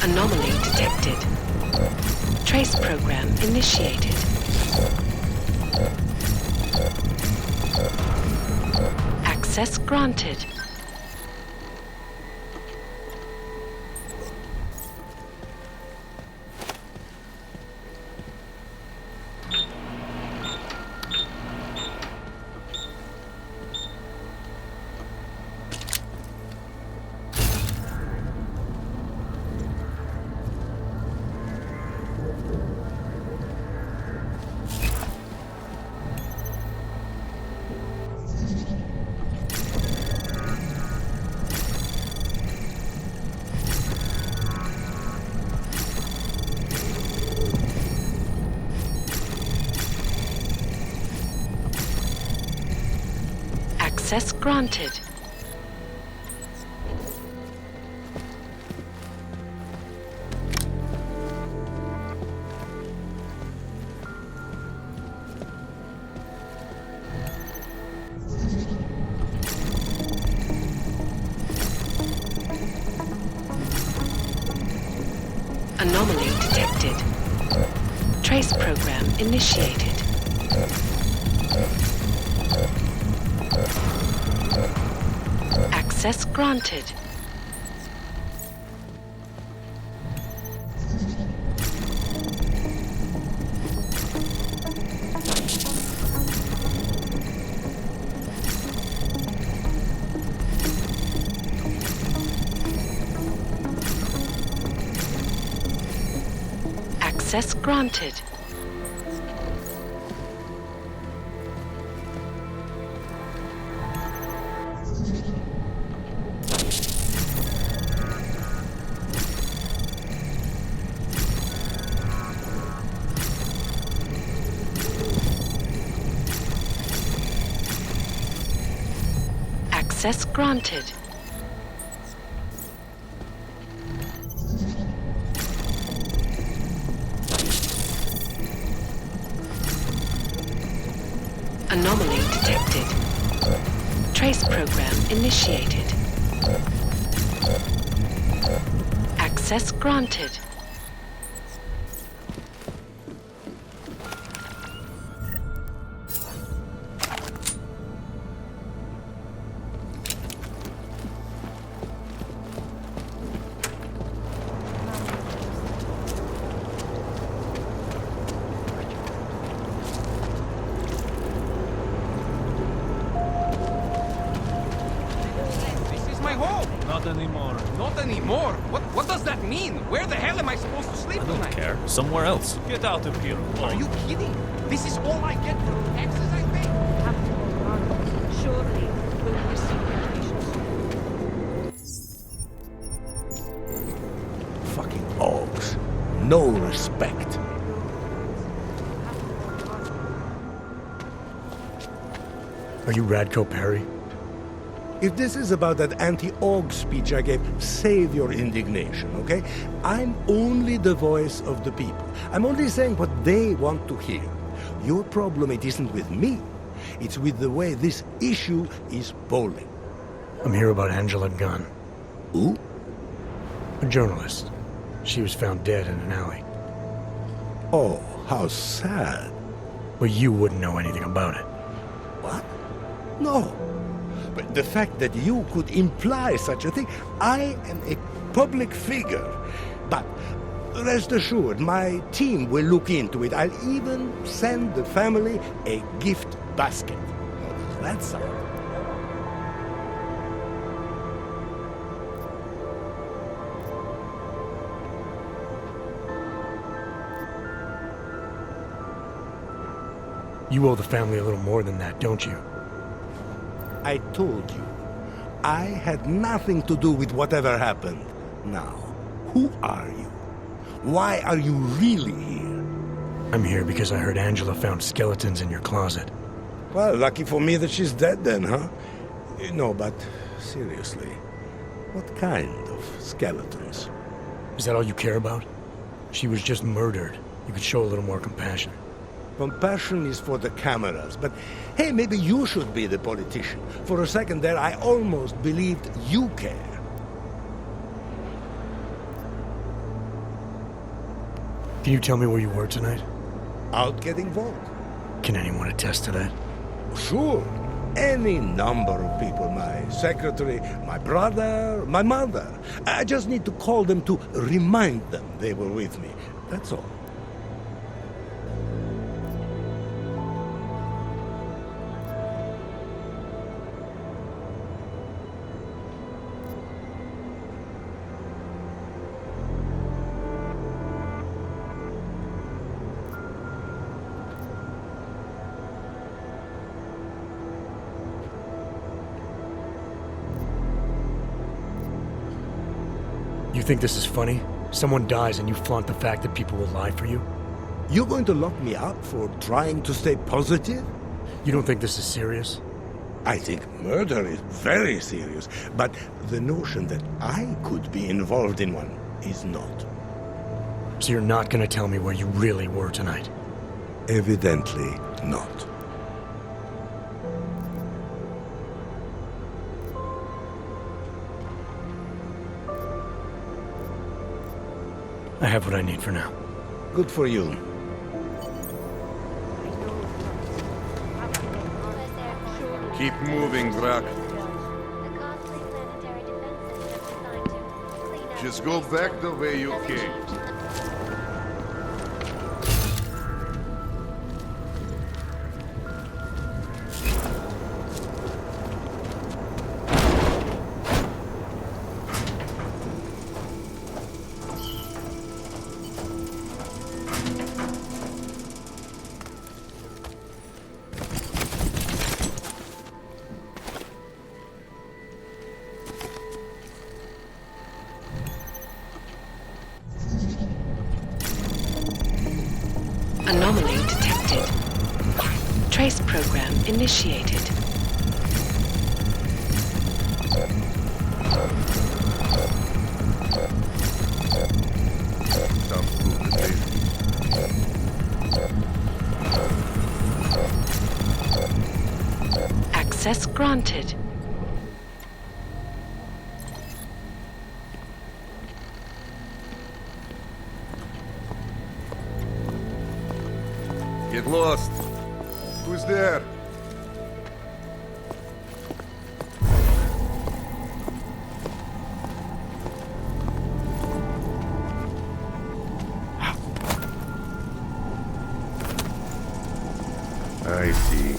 Anomaly detected. Trace program initiated. Access granted. Access granted. Anomaly detected. Trace program initiated. Access granted. Access granted. Access granted. Anomaly detected. Trace program initiated. Access granted. Not anymore. Not anymore? What does that mean? Where the hell am I supposed to sleep tonight? I don't care. Somewhere else. Get out of here. Are you kidding? This is all I get for the taxes I pay? Surely we'll receive invitations. Fucking Augs. No respect. Are you Radko Perry? If this is about that anti-Aug speech I gave, save your indignation, okay? I'm only the voice of the people. I'm only saying what they want to hear. Your problem, it isn't with me. It's with the way this issue is polling. I'm here about Angela Gunn. Who? A journalist. She was found dead in an alley. Oh, how sad. Well, you wouldn't know anything about it. What? No. But the fact that you could imply such a thing, I am a public figure. But rest assured, my team will look into it. I'll even send the family a gift basket. That's all. You owe the family a little more than that, don't you? I told you, I had nothing to do with whatever happened. Now, who are you? Why are you really here? I'm here because I heard Angela found skeletons in your closet. Well, lucky for me that she's dead then, huh? No, but seriously, what kind of skeletons? Is that all you care about? She was just murdered. You could show a little more compassion. Compassion is for the cameras, but hey, maybe you should be the politician. For a second there, I almost believed you care. Can you tell me where you were tonight? Out getting vote. Can anyone attest to that? Sure. Any number of people. My secretary, my brother, my mother. I just need to call them to remind them they were with me. That's all. You think this is funny? Someone dies and you flaunt the fact that people will lie for you? You're going to lock me up for trying to stay positive? You don't think this is serious? I think murder is very serious, but the notion that I could be involved in one is not. So you're not gonna tell me where you really were tonight? Evidently not. I have what I need for now. Good for you. Keep moving, Drak. Just go back the way you came. Anomaly detected. Trace program initiated. Access granted. Get lost. Who's there? I see.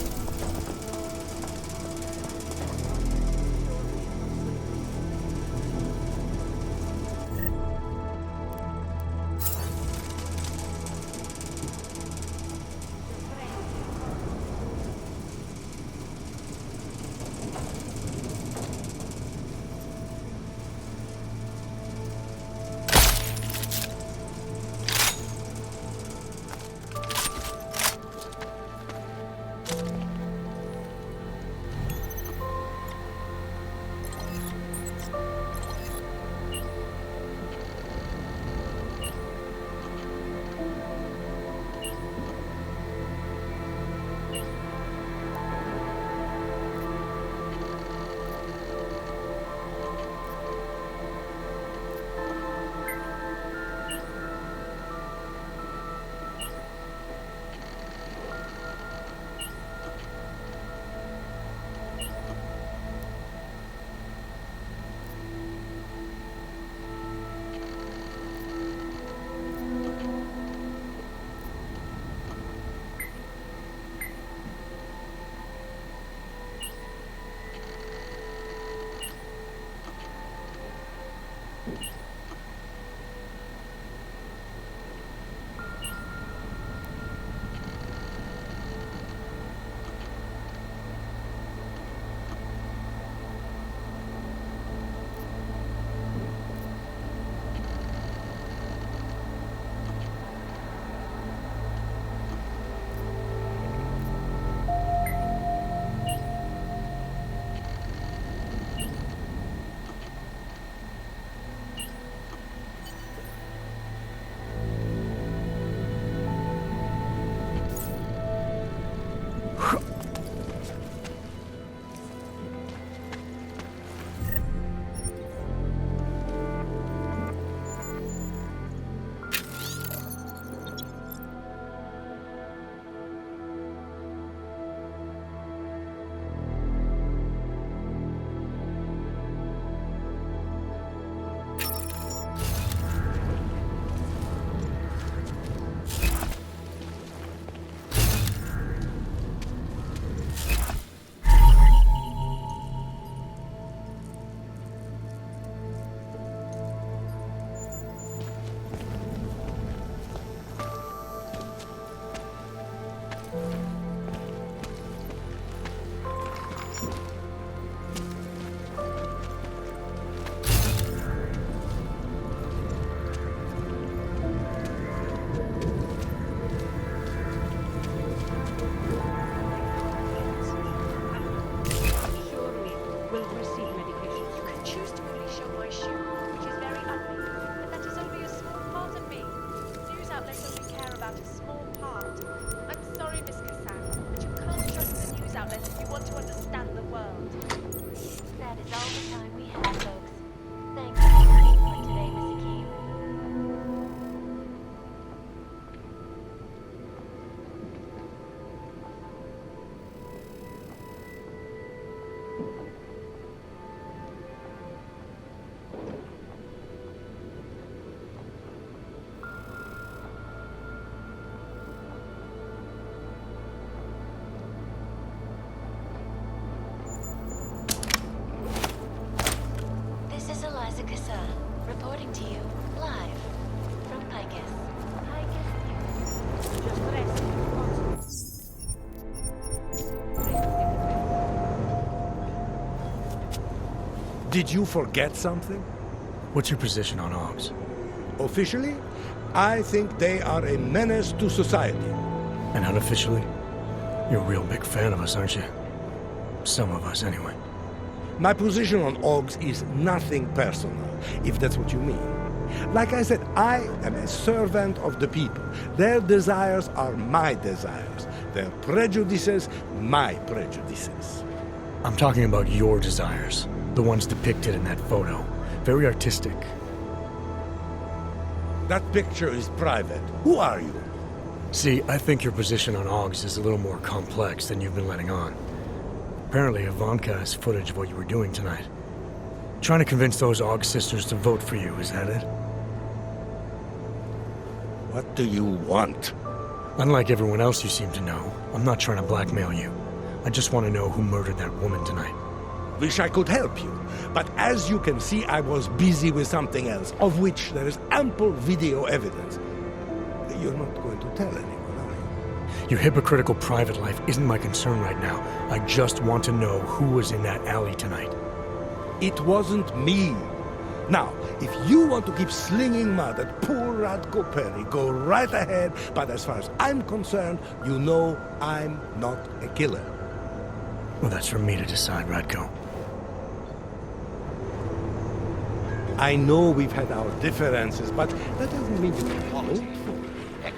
Did you forget something? What's your position on Augs? Officially, I think they are a menace to society. And unofficially? You're a real big fan of us, aren't you? Some of us, anyway. My position on Augs is nothing personal, if that's what you mean. Like I said, I am a servant of the people. Their desires are my desires. Their prejudices, my prejudices. I'm talking about your desires. The ones depicted in that photo. Very artistic. That picture is private. Who are you? See, I think your position on Augs is a little more complex than you've been letting on. Apparently, Ivanka has footage of what you were doing tonight. Trying to convince those Aug sisters to vote for you, is that it? What do you want? Unlike everyone else you seem to know, I'm not trying to blackmail you. I just want to know who murdered that woman tonight. Wish I could help you, but as you can see, I was busy with something else, of which there is ample video evidence. You're not going to tell anyone, are you? Your hypocritical private life isn't my concern right now. I just want to know who was in that alley tonight. It wasn't me. Now, if you want to keep slinging mud at poor Radko Perry, go right ahead, but as far as I'm concerned, you know I'm not a killer. Well, that's for me to decide, Radko. I know we've had our differences, but that doesn't mean you can't vote for me.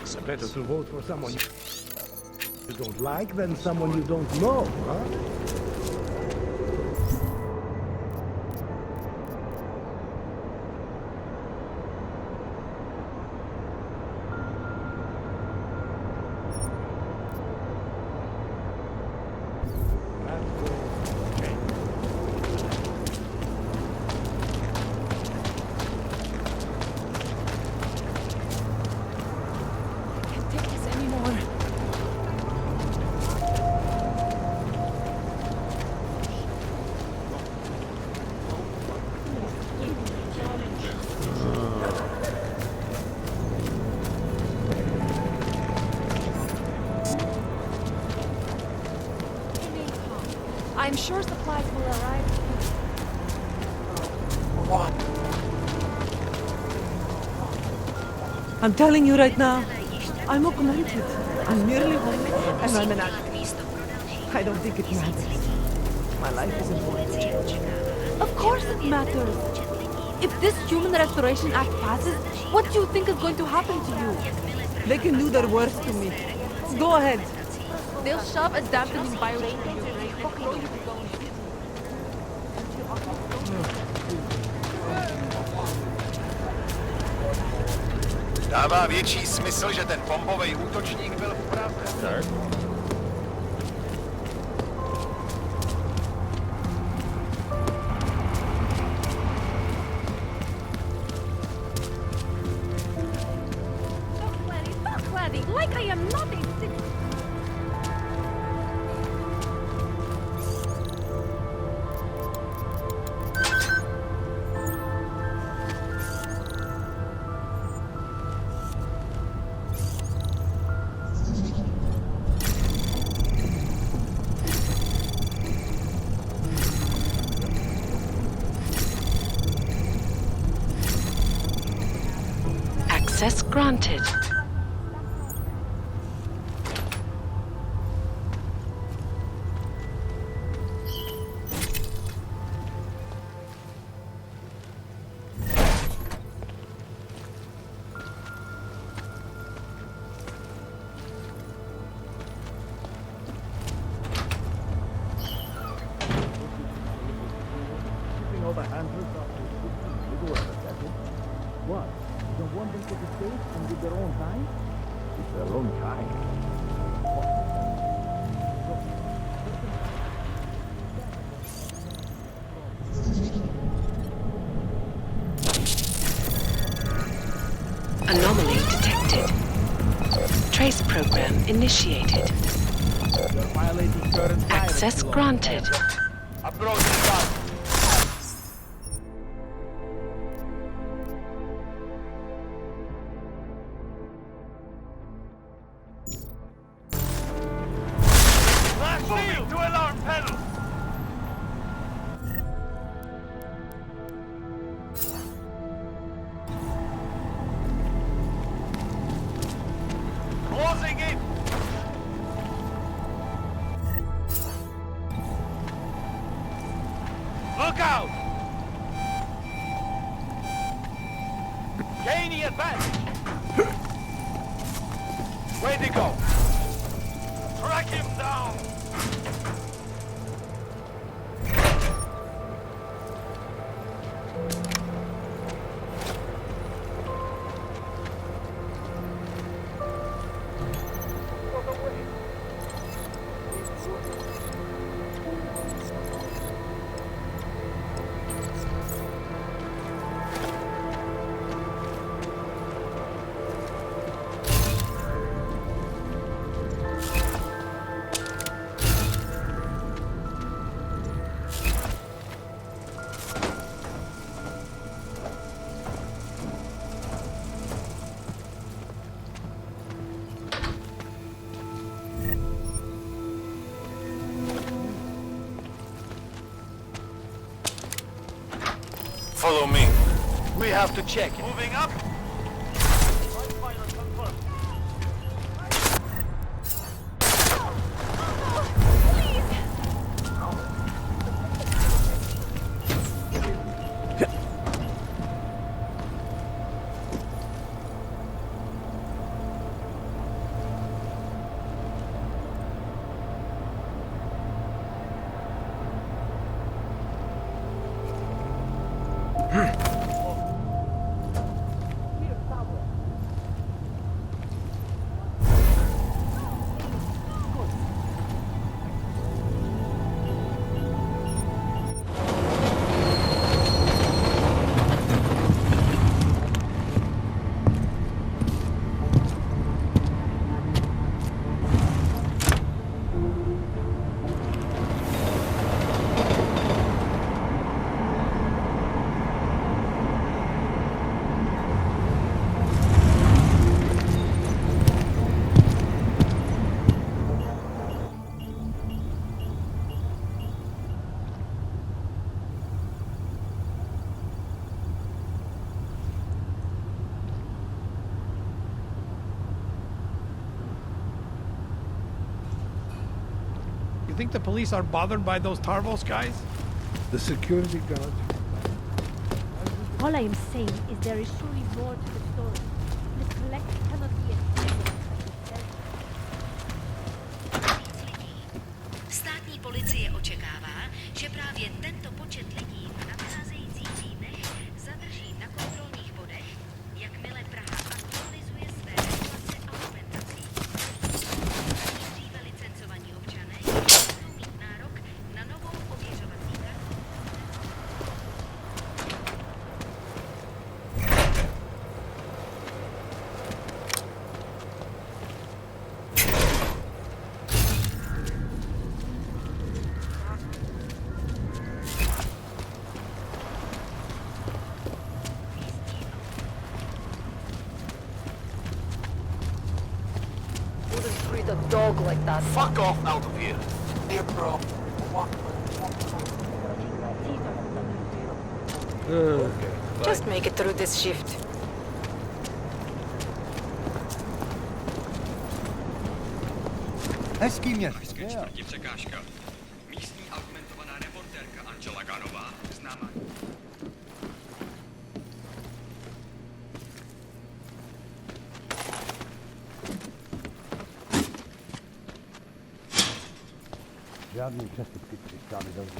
It's better to vote for someone you don't like than someone you don't know, huh? I'm sure supplies will arrive. I'm telling you right now, I'm augmented. I'm merely home and I'm an actress. I don't think it matters. My life is important. Of course it matters. If this Human Restoration Act passes, what do you think is going to happen to you? They can do their worst to me. Go ahead. They'll shove a dampening virus in you. Dává větší smysl, že ten bombový útočník byl v Praze. Like I am not a sick... Access granted. What? You don't want them to be safe and with their own time? It's their own time. Anomaly detected. Trace program initiated. Access granted. Approach the gun. any advantage. Where'd he go? Track him down! Follow me. We have to check it. Moving up. You think the police are bothered by those Tarvos guys? The security guard. All I am saying is there is surely more to the story. This collective cannot be a Státní policie očekává, že právě tento počet lidí v nadcházejících týdnech zadrží na kontrolních bodech, jakmile Praha aktualizuje své regulace a dokumentací. Dříve licencovaní občané budou mít nárok na novou ověřovací kartu. Wouldn't treat a dog like that. Fuck off out of here. Here, bro. Just make it through this shift. Hezký měř. Překážka. Místní augmentovaná reportérka Angela Ganová, známá. Žádný přestupky přistáli dobře.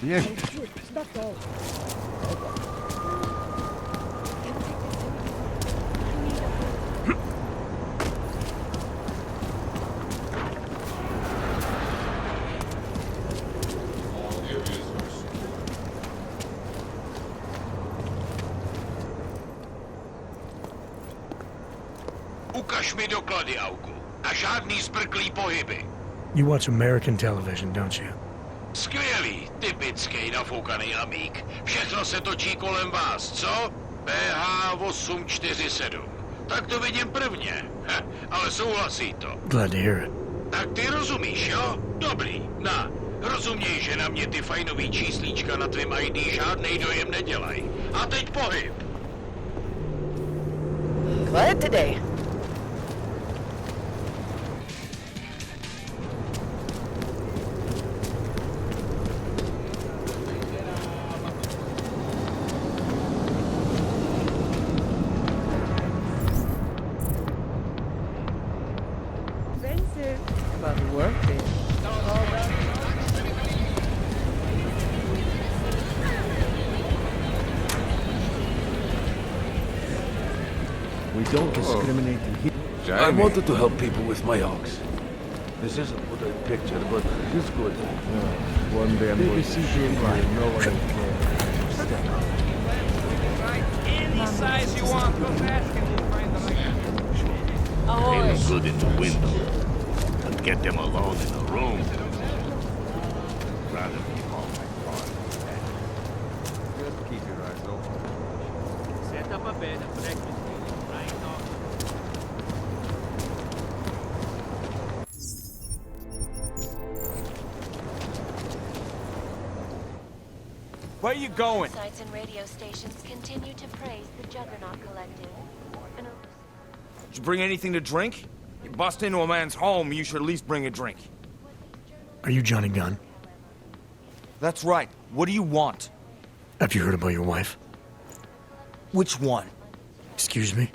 Yes. Ukaž mi doklady, Auku. A žádný zbrklý pohyby. You watch American television, don't you? Skvělý, typický nafoukaný amík. Všechno se točí kolem vás, co? PH 847. Tak to vidím prvně. Ale souhlasí to. Glad to hear it. Tak ty rozumíš, jo? Dobrý, rozuměj, že na mě ty fajnový číslíčka na tvým ID žádnej dojem nedělají. A teď pohyb. Glad today. But worth it. We don't discriminate in here. I wanted to help people with my hogs. This isn't what I pictured, but it's good. One damn BBC being right. No one will Any size you want, come ask and we'll find the right. They look good in the window. And get them alone in a room. Rather be all my fun. Just keep your eyes open. Set up a bed and breakfast right off. Where are you going? Sites and radio stations continue to praise the Juggernaut Collective. Did you bring anything to drink? You bust into a man's home, you should at least bring a drink. Are you Johnny Gunn? That's right. What do you want? Have you heard about your wife? Which one? Excuse me?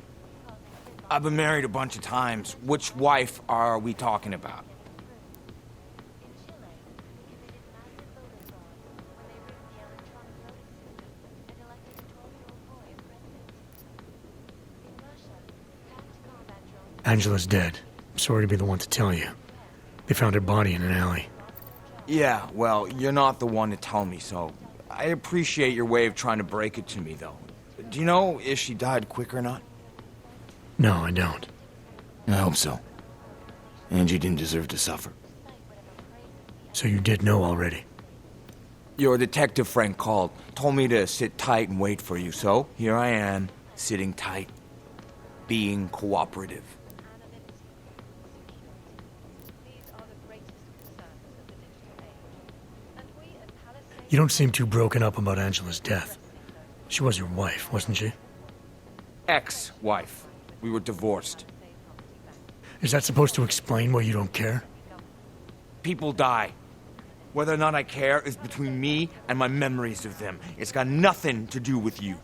I've been married a bunch of times. Which wife are we talking about? Angela's dead. I'm sorry to be the one to tell you. They found her body in an alley. Yeah, well, you're not the one to tell me, so I appreciate your way of trying to break it to me, though. Do you know if she died quick or not? No, I don't. I hope so. Angie didn't deserve to suffer. So you did know already? Your detective friend called, told me to sit tight and wait for you, so here I am, sitting tight, being cooperative. You don't seem too broken up about Angela's death. She was your wife, wasn't she? Ex-wife. We were divorced. Is that supposed to explain why you don't care? People die. Whether or not I care is between me and my memories of them. It's got nothing to do with you.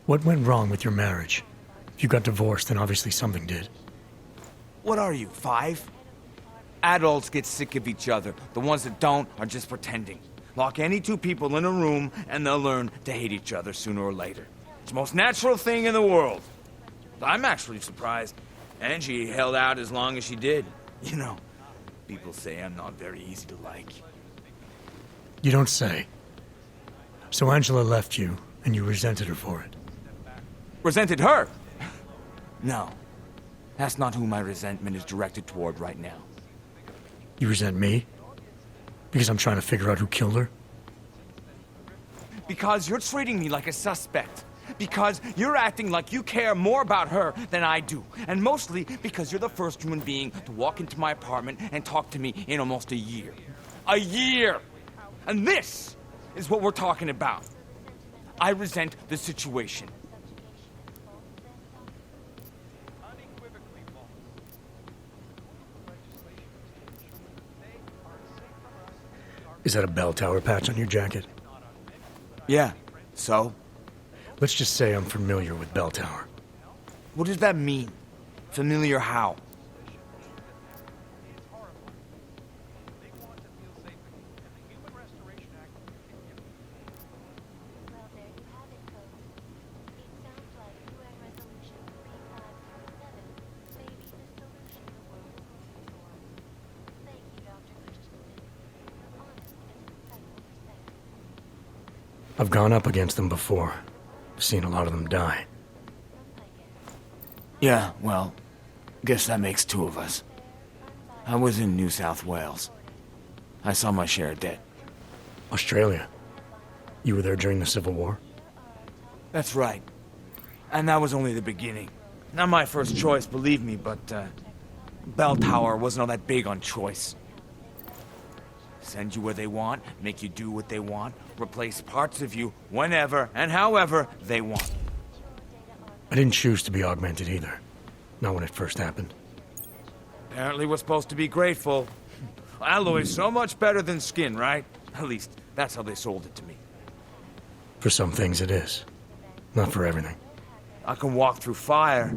What went wrong with your marriage? If you got divorced, then obviously something did. What are you, 5? Adults get sick of each other. The ones that don't are just pretending. Lock any two people in a room and they'll learn to hate each other sooner or later. It's the most natural thing in the world. I'm actually surprised Angie held out as long as she did. You know, people say I'm not very easy to like. You don't say. So Angela left you, and you resented her for it. Resented her? No. That's not who my resentment is directed toward right now. You resent me? Because I'm trying to figure out who killed her? Because you're treating me like a suspect. Because you're acting like you care more about her than I do. And mostly because you're the first human being to walk into my apartment and talk to me in almost a year. A year! And this is what we're talking about. I resent the situation. Is that a bell tower patch on your jacket? Yeah, so? Let's just say I'm familiar with Bell Tower. What does that mean? Familiar how? I've gone up against them before. Seen a lot of them die. Yeah, well, guess that makes two of us. I was in New South Wales. I saw my share of dead. Australia? You were there during the Civil War? That's right. And that was only the beginning. Not my first choice, believe me, but, Bell Tower wasn't all that big on choice. Send you where they want, make you do what they want, replace parts of you whenever and however they want. I didn't choose to be augmented either. Not when it first happened. Apparently we're supposed to be grateful. Alloy's so much better than skin, right? At least, that's how they sold it to me. For some things it is. Not for everything. I can walk through fire,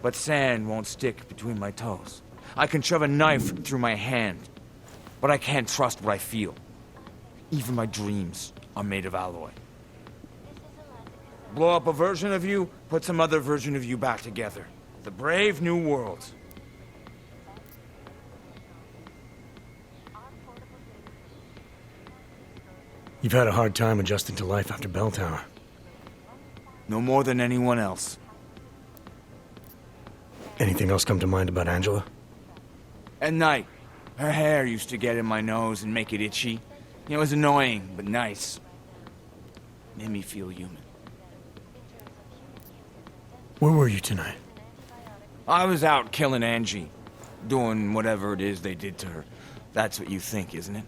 but sand won't stick between my toes. I can shove a knife through my hand, but I can't trust what I feel. Even my dreams are made of alloy. Blow up a version of you, put some other version of you back together. The brave new world. You've had a hard time adjusting to life after Bell Tower. No more than anyone else. Anything else come to mind about Angela? At night, her hair used to get in my nose and make it itchy. It was annoying, but nice. Made me feel human. Where were you tonight? I was out killing Angie. Doing whatever it is they did to her. That's what you think, isn't it?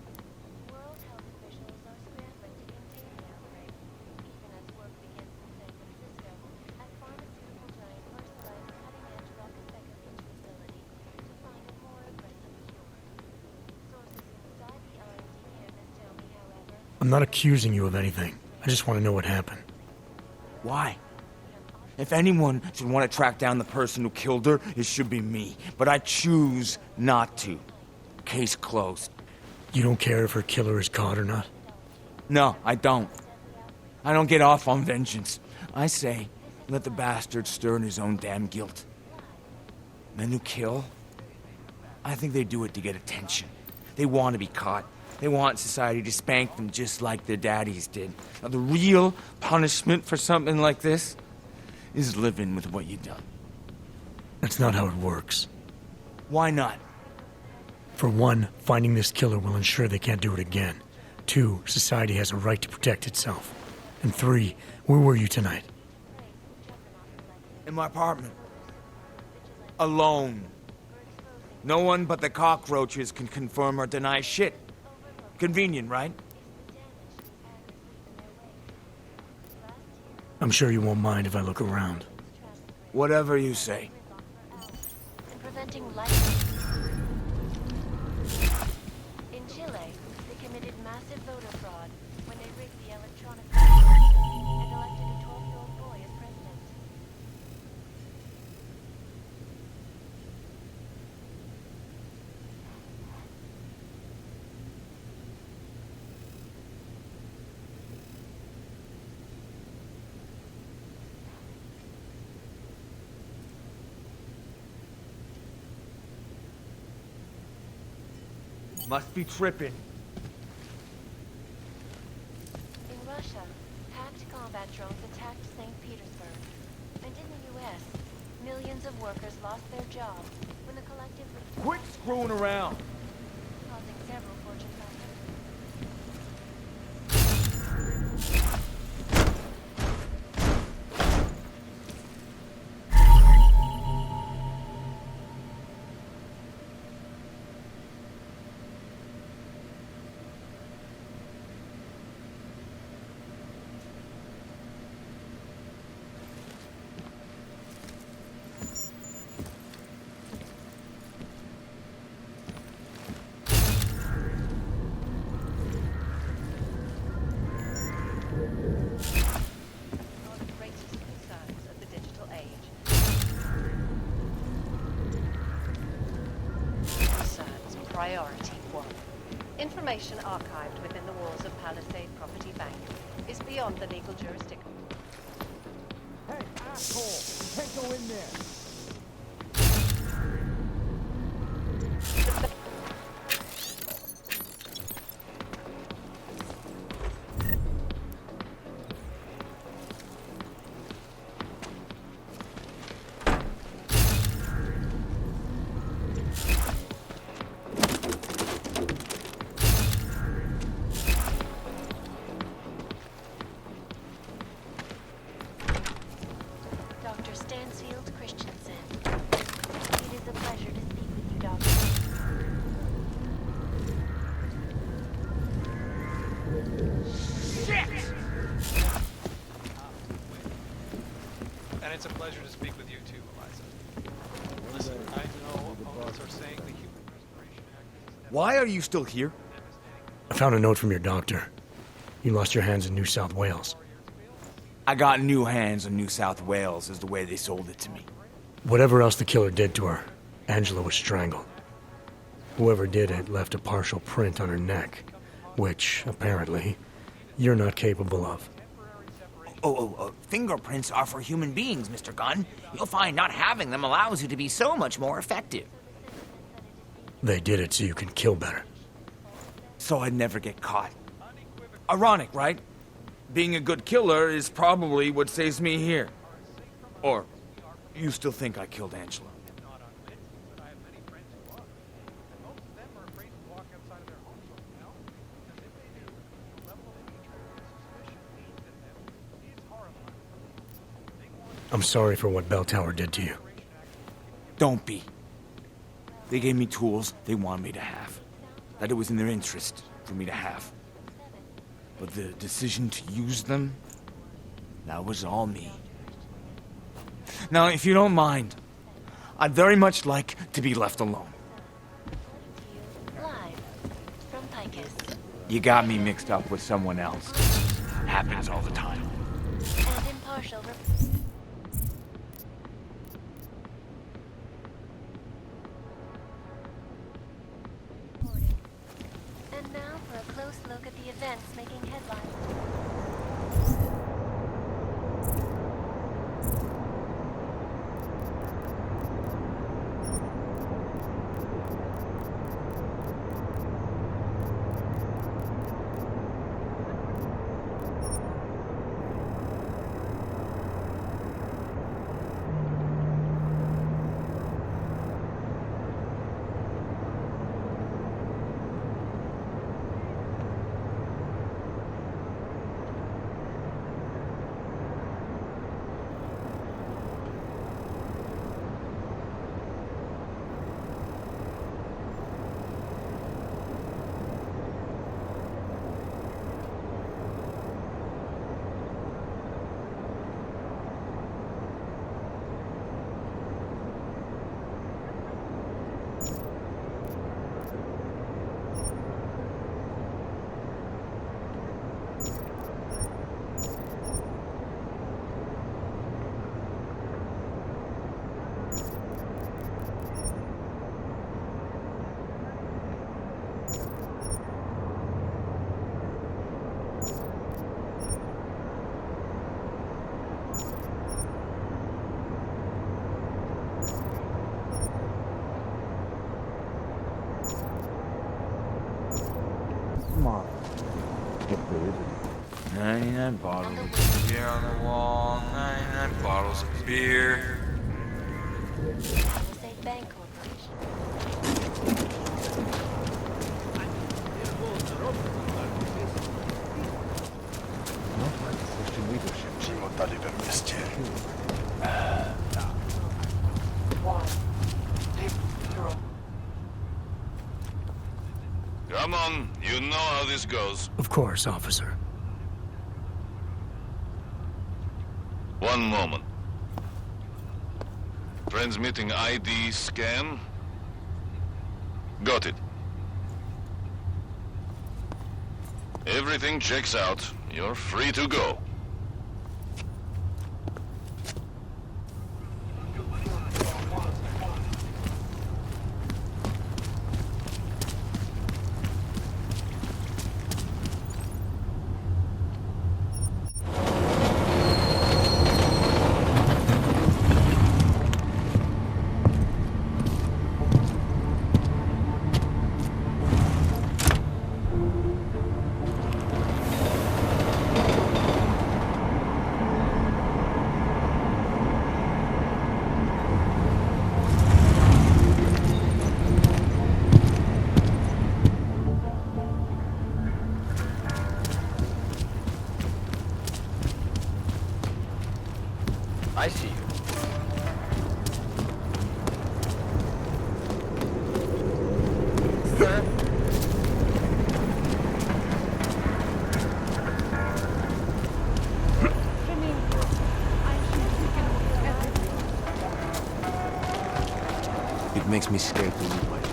I'm not accusing you of anything. I just want to know what happened. Why? If anyone should want to track down the person who killed her, it should be me. But I choose not to. Case closed. You don't care if her killer is caught or not? No, I don't. I don't get off on vengeance. I say, let the bastard stir in his own damn guilt. Men who kill, I think they do it to get attention. They want to be caught. They want society to spank them just like their daddies did. Now, the real punishment for something like this is living with what you've done. That's not how it works. Why not? For one, finding this killer will ensure they can't do it again. 2, society has a right to protect itself. And 3, where were you tonight? In my apartment. Alone. No one but the cockroaches can confirm or deny shit. Convenient, right? I'm sure you won't mind if I look around. Whatever you say. And preventing life. In Chile, they committed massive voter fraud when they rigged the electronic and elected a 12-year-old boy as president. Must be tripping. In Russia, hacked combat drones attacked St. Petersburg. And in the U.S., millions of workers lost their jobs when the collective leaked, Quit screwing around. causing several Fortune 500. Priority 1. Information archived within the walls of Palisade Property Bank is beyond the legal jurisdiction. Hey, asshole! Can't go in there! Dr. Stansfield Christensen. It is a pleasure to speak with you, Doctor. Shit! And it's a pleasure to speak with you too, Eliza. Listen, I know opponents are saying the Human Restoration Act is... Why are you still here? I found a note from your doctor. You lost your hands in New South Wales. I got new hands in New South Wales, is the way they sold it to me. Whatever else the killer did to her, Angela was strangled. Whoever did it left a partial print on her neck, which, apparently, you're not capable of. Fingerprints are for human beings, Mr. Gunn. You'll find not having them allows you to be so much more effective. They did it so you can kill better. So I'd never get caught. Ironic, right? Being a good killer is probably what saves me here. Or, you still think I killed Angela? I'm sorry for what Bell Tower did to you. Don't be. They gave me tools they wanted me to have. That it was in their interest for me to have. But the decision to use them, that was all me. Now, if you don't mind, I'd very much like to be left alone. Live from Picus. You got me mixed up with someone else. Happens all the time. And impartial. And now for a close look at the events making headlines. Come on. If there is 99 bottles of beer on the wall, 99 bottles of beer. Palisade Bank Corporation. Přímo tady ve městě. Come on, you know how this goes. Of course, officer. One moment. Transmitting ID scan. Got it. Everything checks out. You're free to go. I see you. Sir? It makes me scared to leave my home.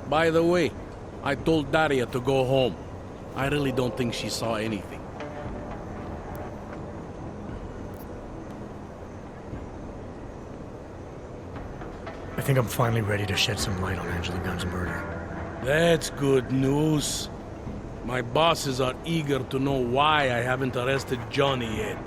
By the way, I told Daria to go home. I really don't think she saw anything. I think I'm finally ready to shed some light on Angela Gunn's murder. That's good news. My bosses are eager to know why I haven't arrested Johnny yet.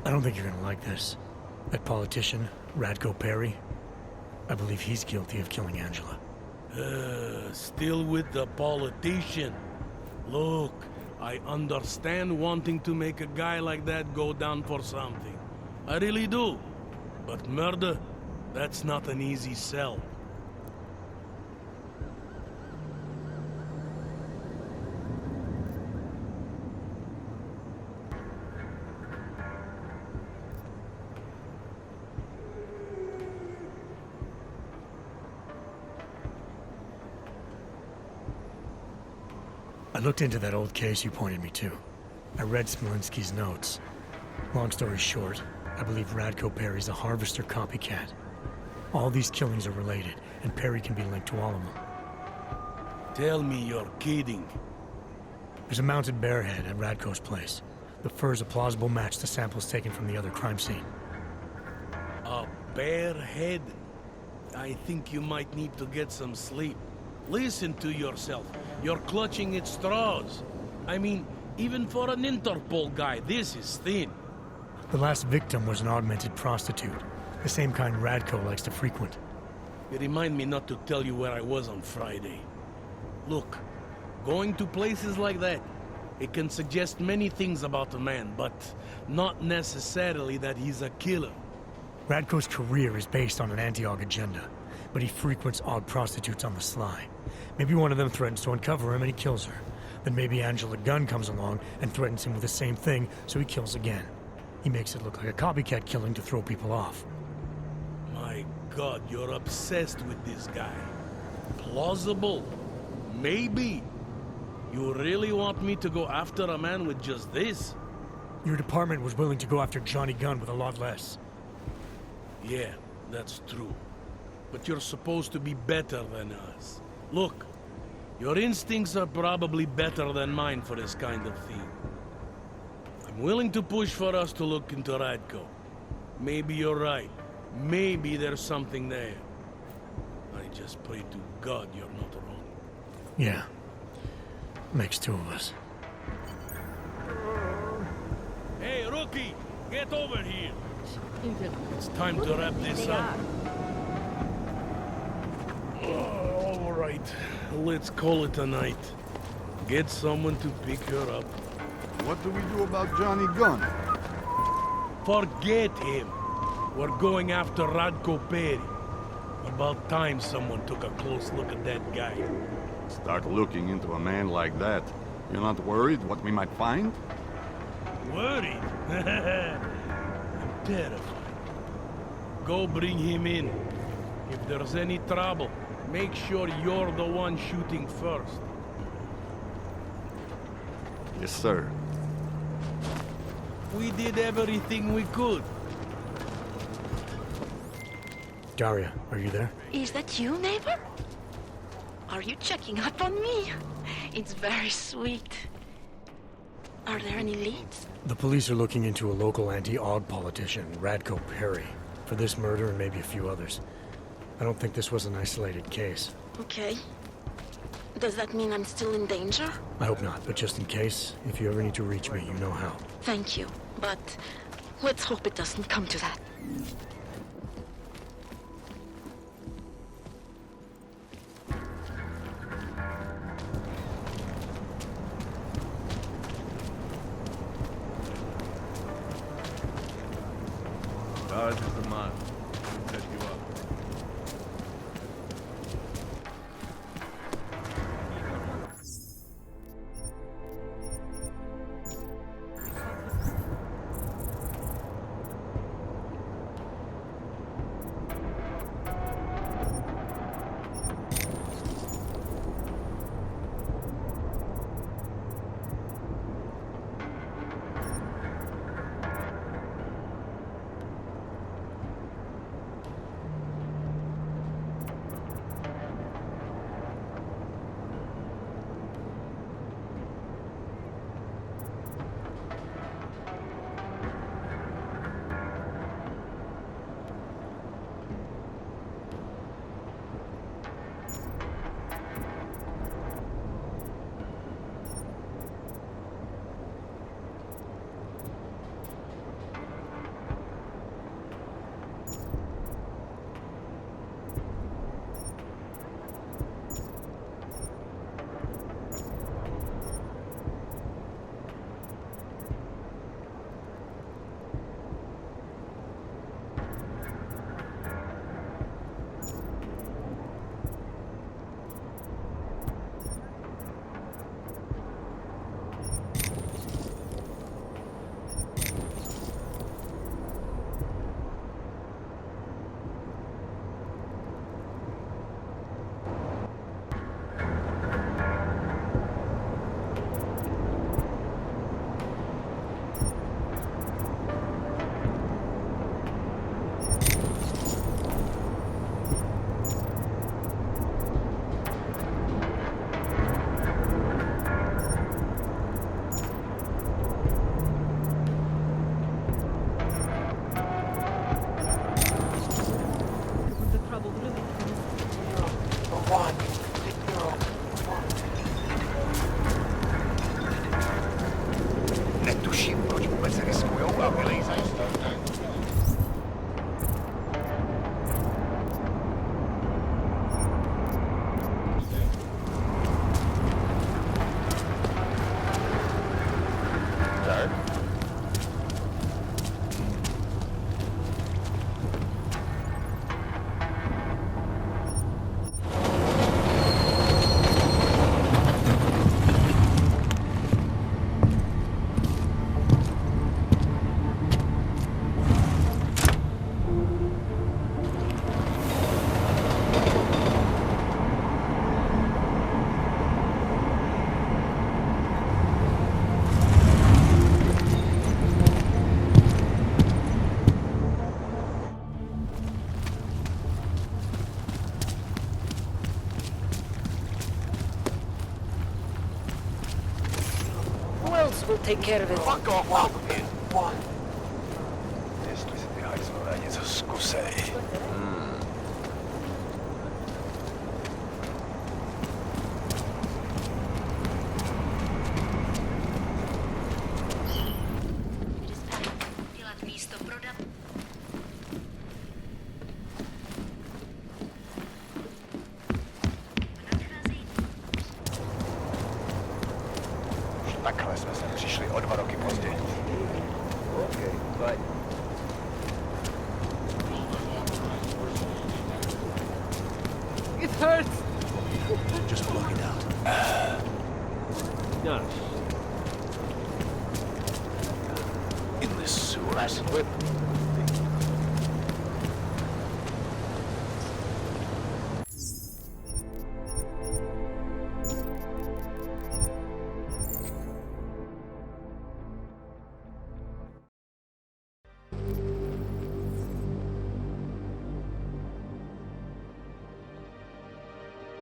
I don't think you're gonna like this. That politician, Radko Perry, I believe he's guilty of killing Angela. Still with the politician. Look, I understand wanting to make a guy like that go down for something. I really do. But murder, that's not an easy sell. I looked into that old case you pointed me to. I read Smolinski's notes. Long story short, I believe Radko Perry's a harvester copycat. All these killings are related, and Perry can be linked to all of them. Tell me you're kidding. There's a mounted bear head at Radko's place. The fur's a plausible match to samples taken from the other crime scene. A bear head? I think you might need to get some sleep. Listen to yourself. You're clutching at straws. I mean, even for an Interpol guy, this is thin. The last victim was an augmented prostitute, the same kind Radko likes to frequent. You remind me not to tell you where I was on Friday. Look, going to places like that, it can suggest many things about a man, but not necessarily that he's a killer. Radko's career is based on an anti-Aug agenda, but he frequents Aug prostitutes on the sly. Maybe one of them threatens to uncover him and he kills her. Then maybe Angela Gunn comes along and threatens him with the same thing, so he kills again. He makes it look like a copycat killing to throw people off. My God, you're obsessed with this guy. Plausible? Maybe. You really want me to go after a man with just this? Your department was willing to go after Johnny Gunn with a lot less. Yeah, that's true. But you're supposed to be better than us. Look, your instincts are probably better than mine for this kind of thing. I'm willing to push for us to look into Radko. Maybe you're right. Maybe there's something there. I just pray to God you're not wrong. Yeah. Makes two of us. Hey, rookie! Get over here! It's time to wrap this up. All right, let's call it a night. Get someone to pick her up. What do we do about Johnny Gunn? Forget him. We're going after Radko Perry. About time someone took a close look at that guy. Start looking into a man like that. You're not worried what we might find? Worried? I'm terrified. Go bring him in. If there's any trouble, make sure you're the one shooting first. Yes, sir. We did everything we could. Daria, are you there? Is that you, neighbor? Are you checking up on me? It's very sweet. Are there any leads? The police are looking into a local anti-Aug politician, Radko Perry, for this murder and maybe a few others. I don't think this was an isolated case. Okay. Does that mean I'm still in danger? I hope not, but just in case, if you ever need to reach me, you know how. Thank you, but let's hope it doesn't come to that. Netuším, proč vůbec riskujou a vylejzají. We'll take care of it. Fuck off, jestli si ty hajzlové něco zkusej. Dělat místo pro Takhle jsme sem přišli o 2 roky později. Okay, but... It hurts. Just plug it out. No. In this sewer. Nice whip.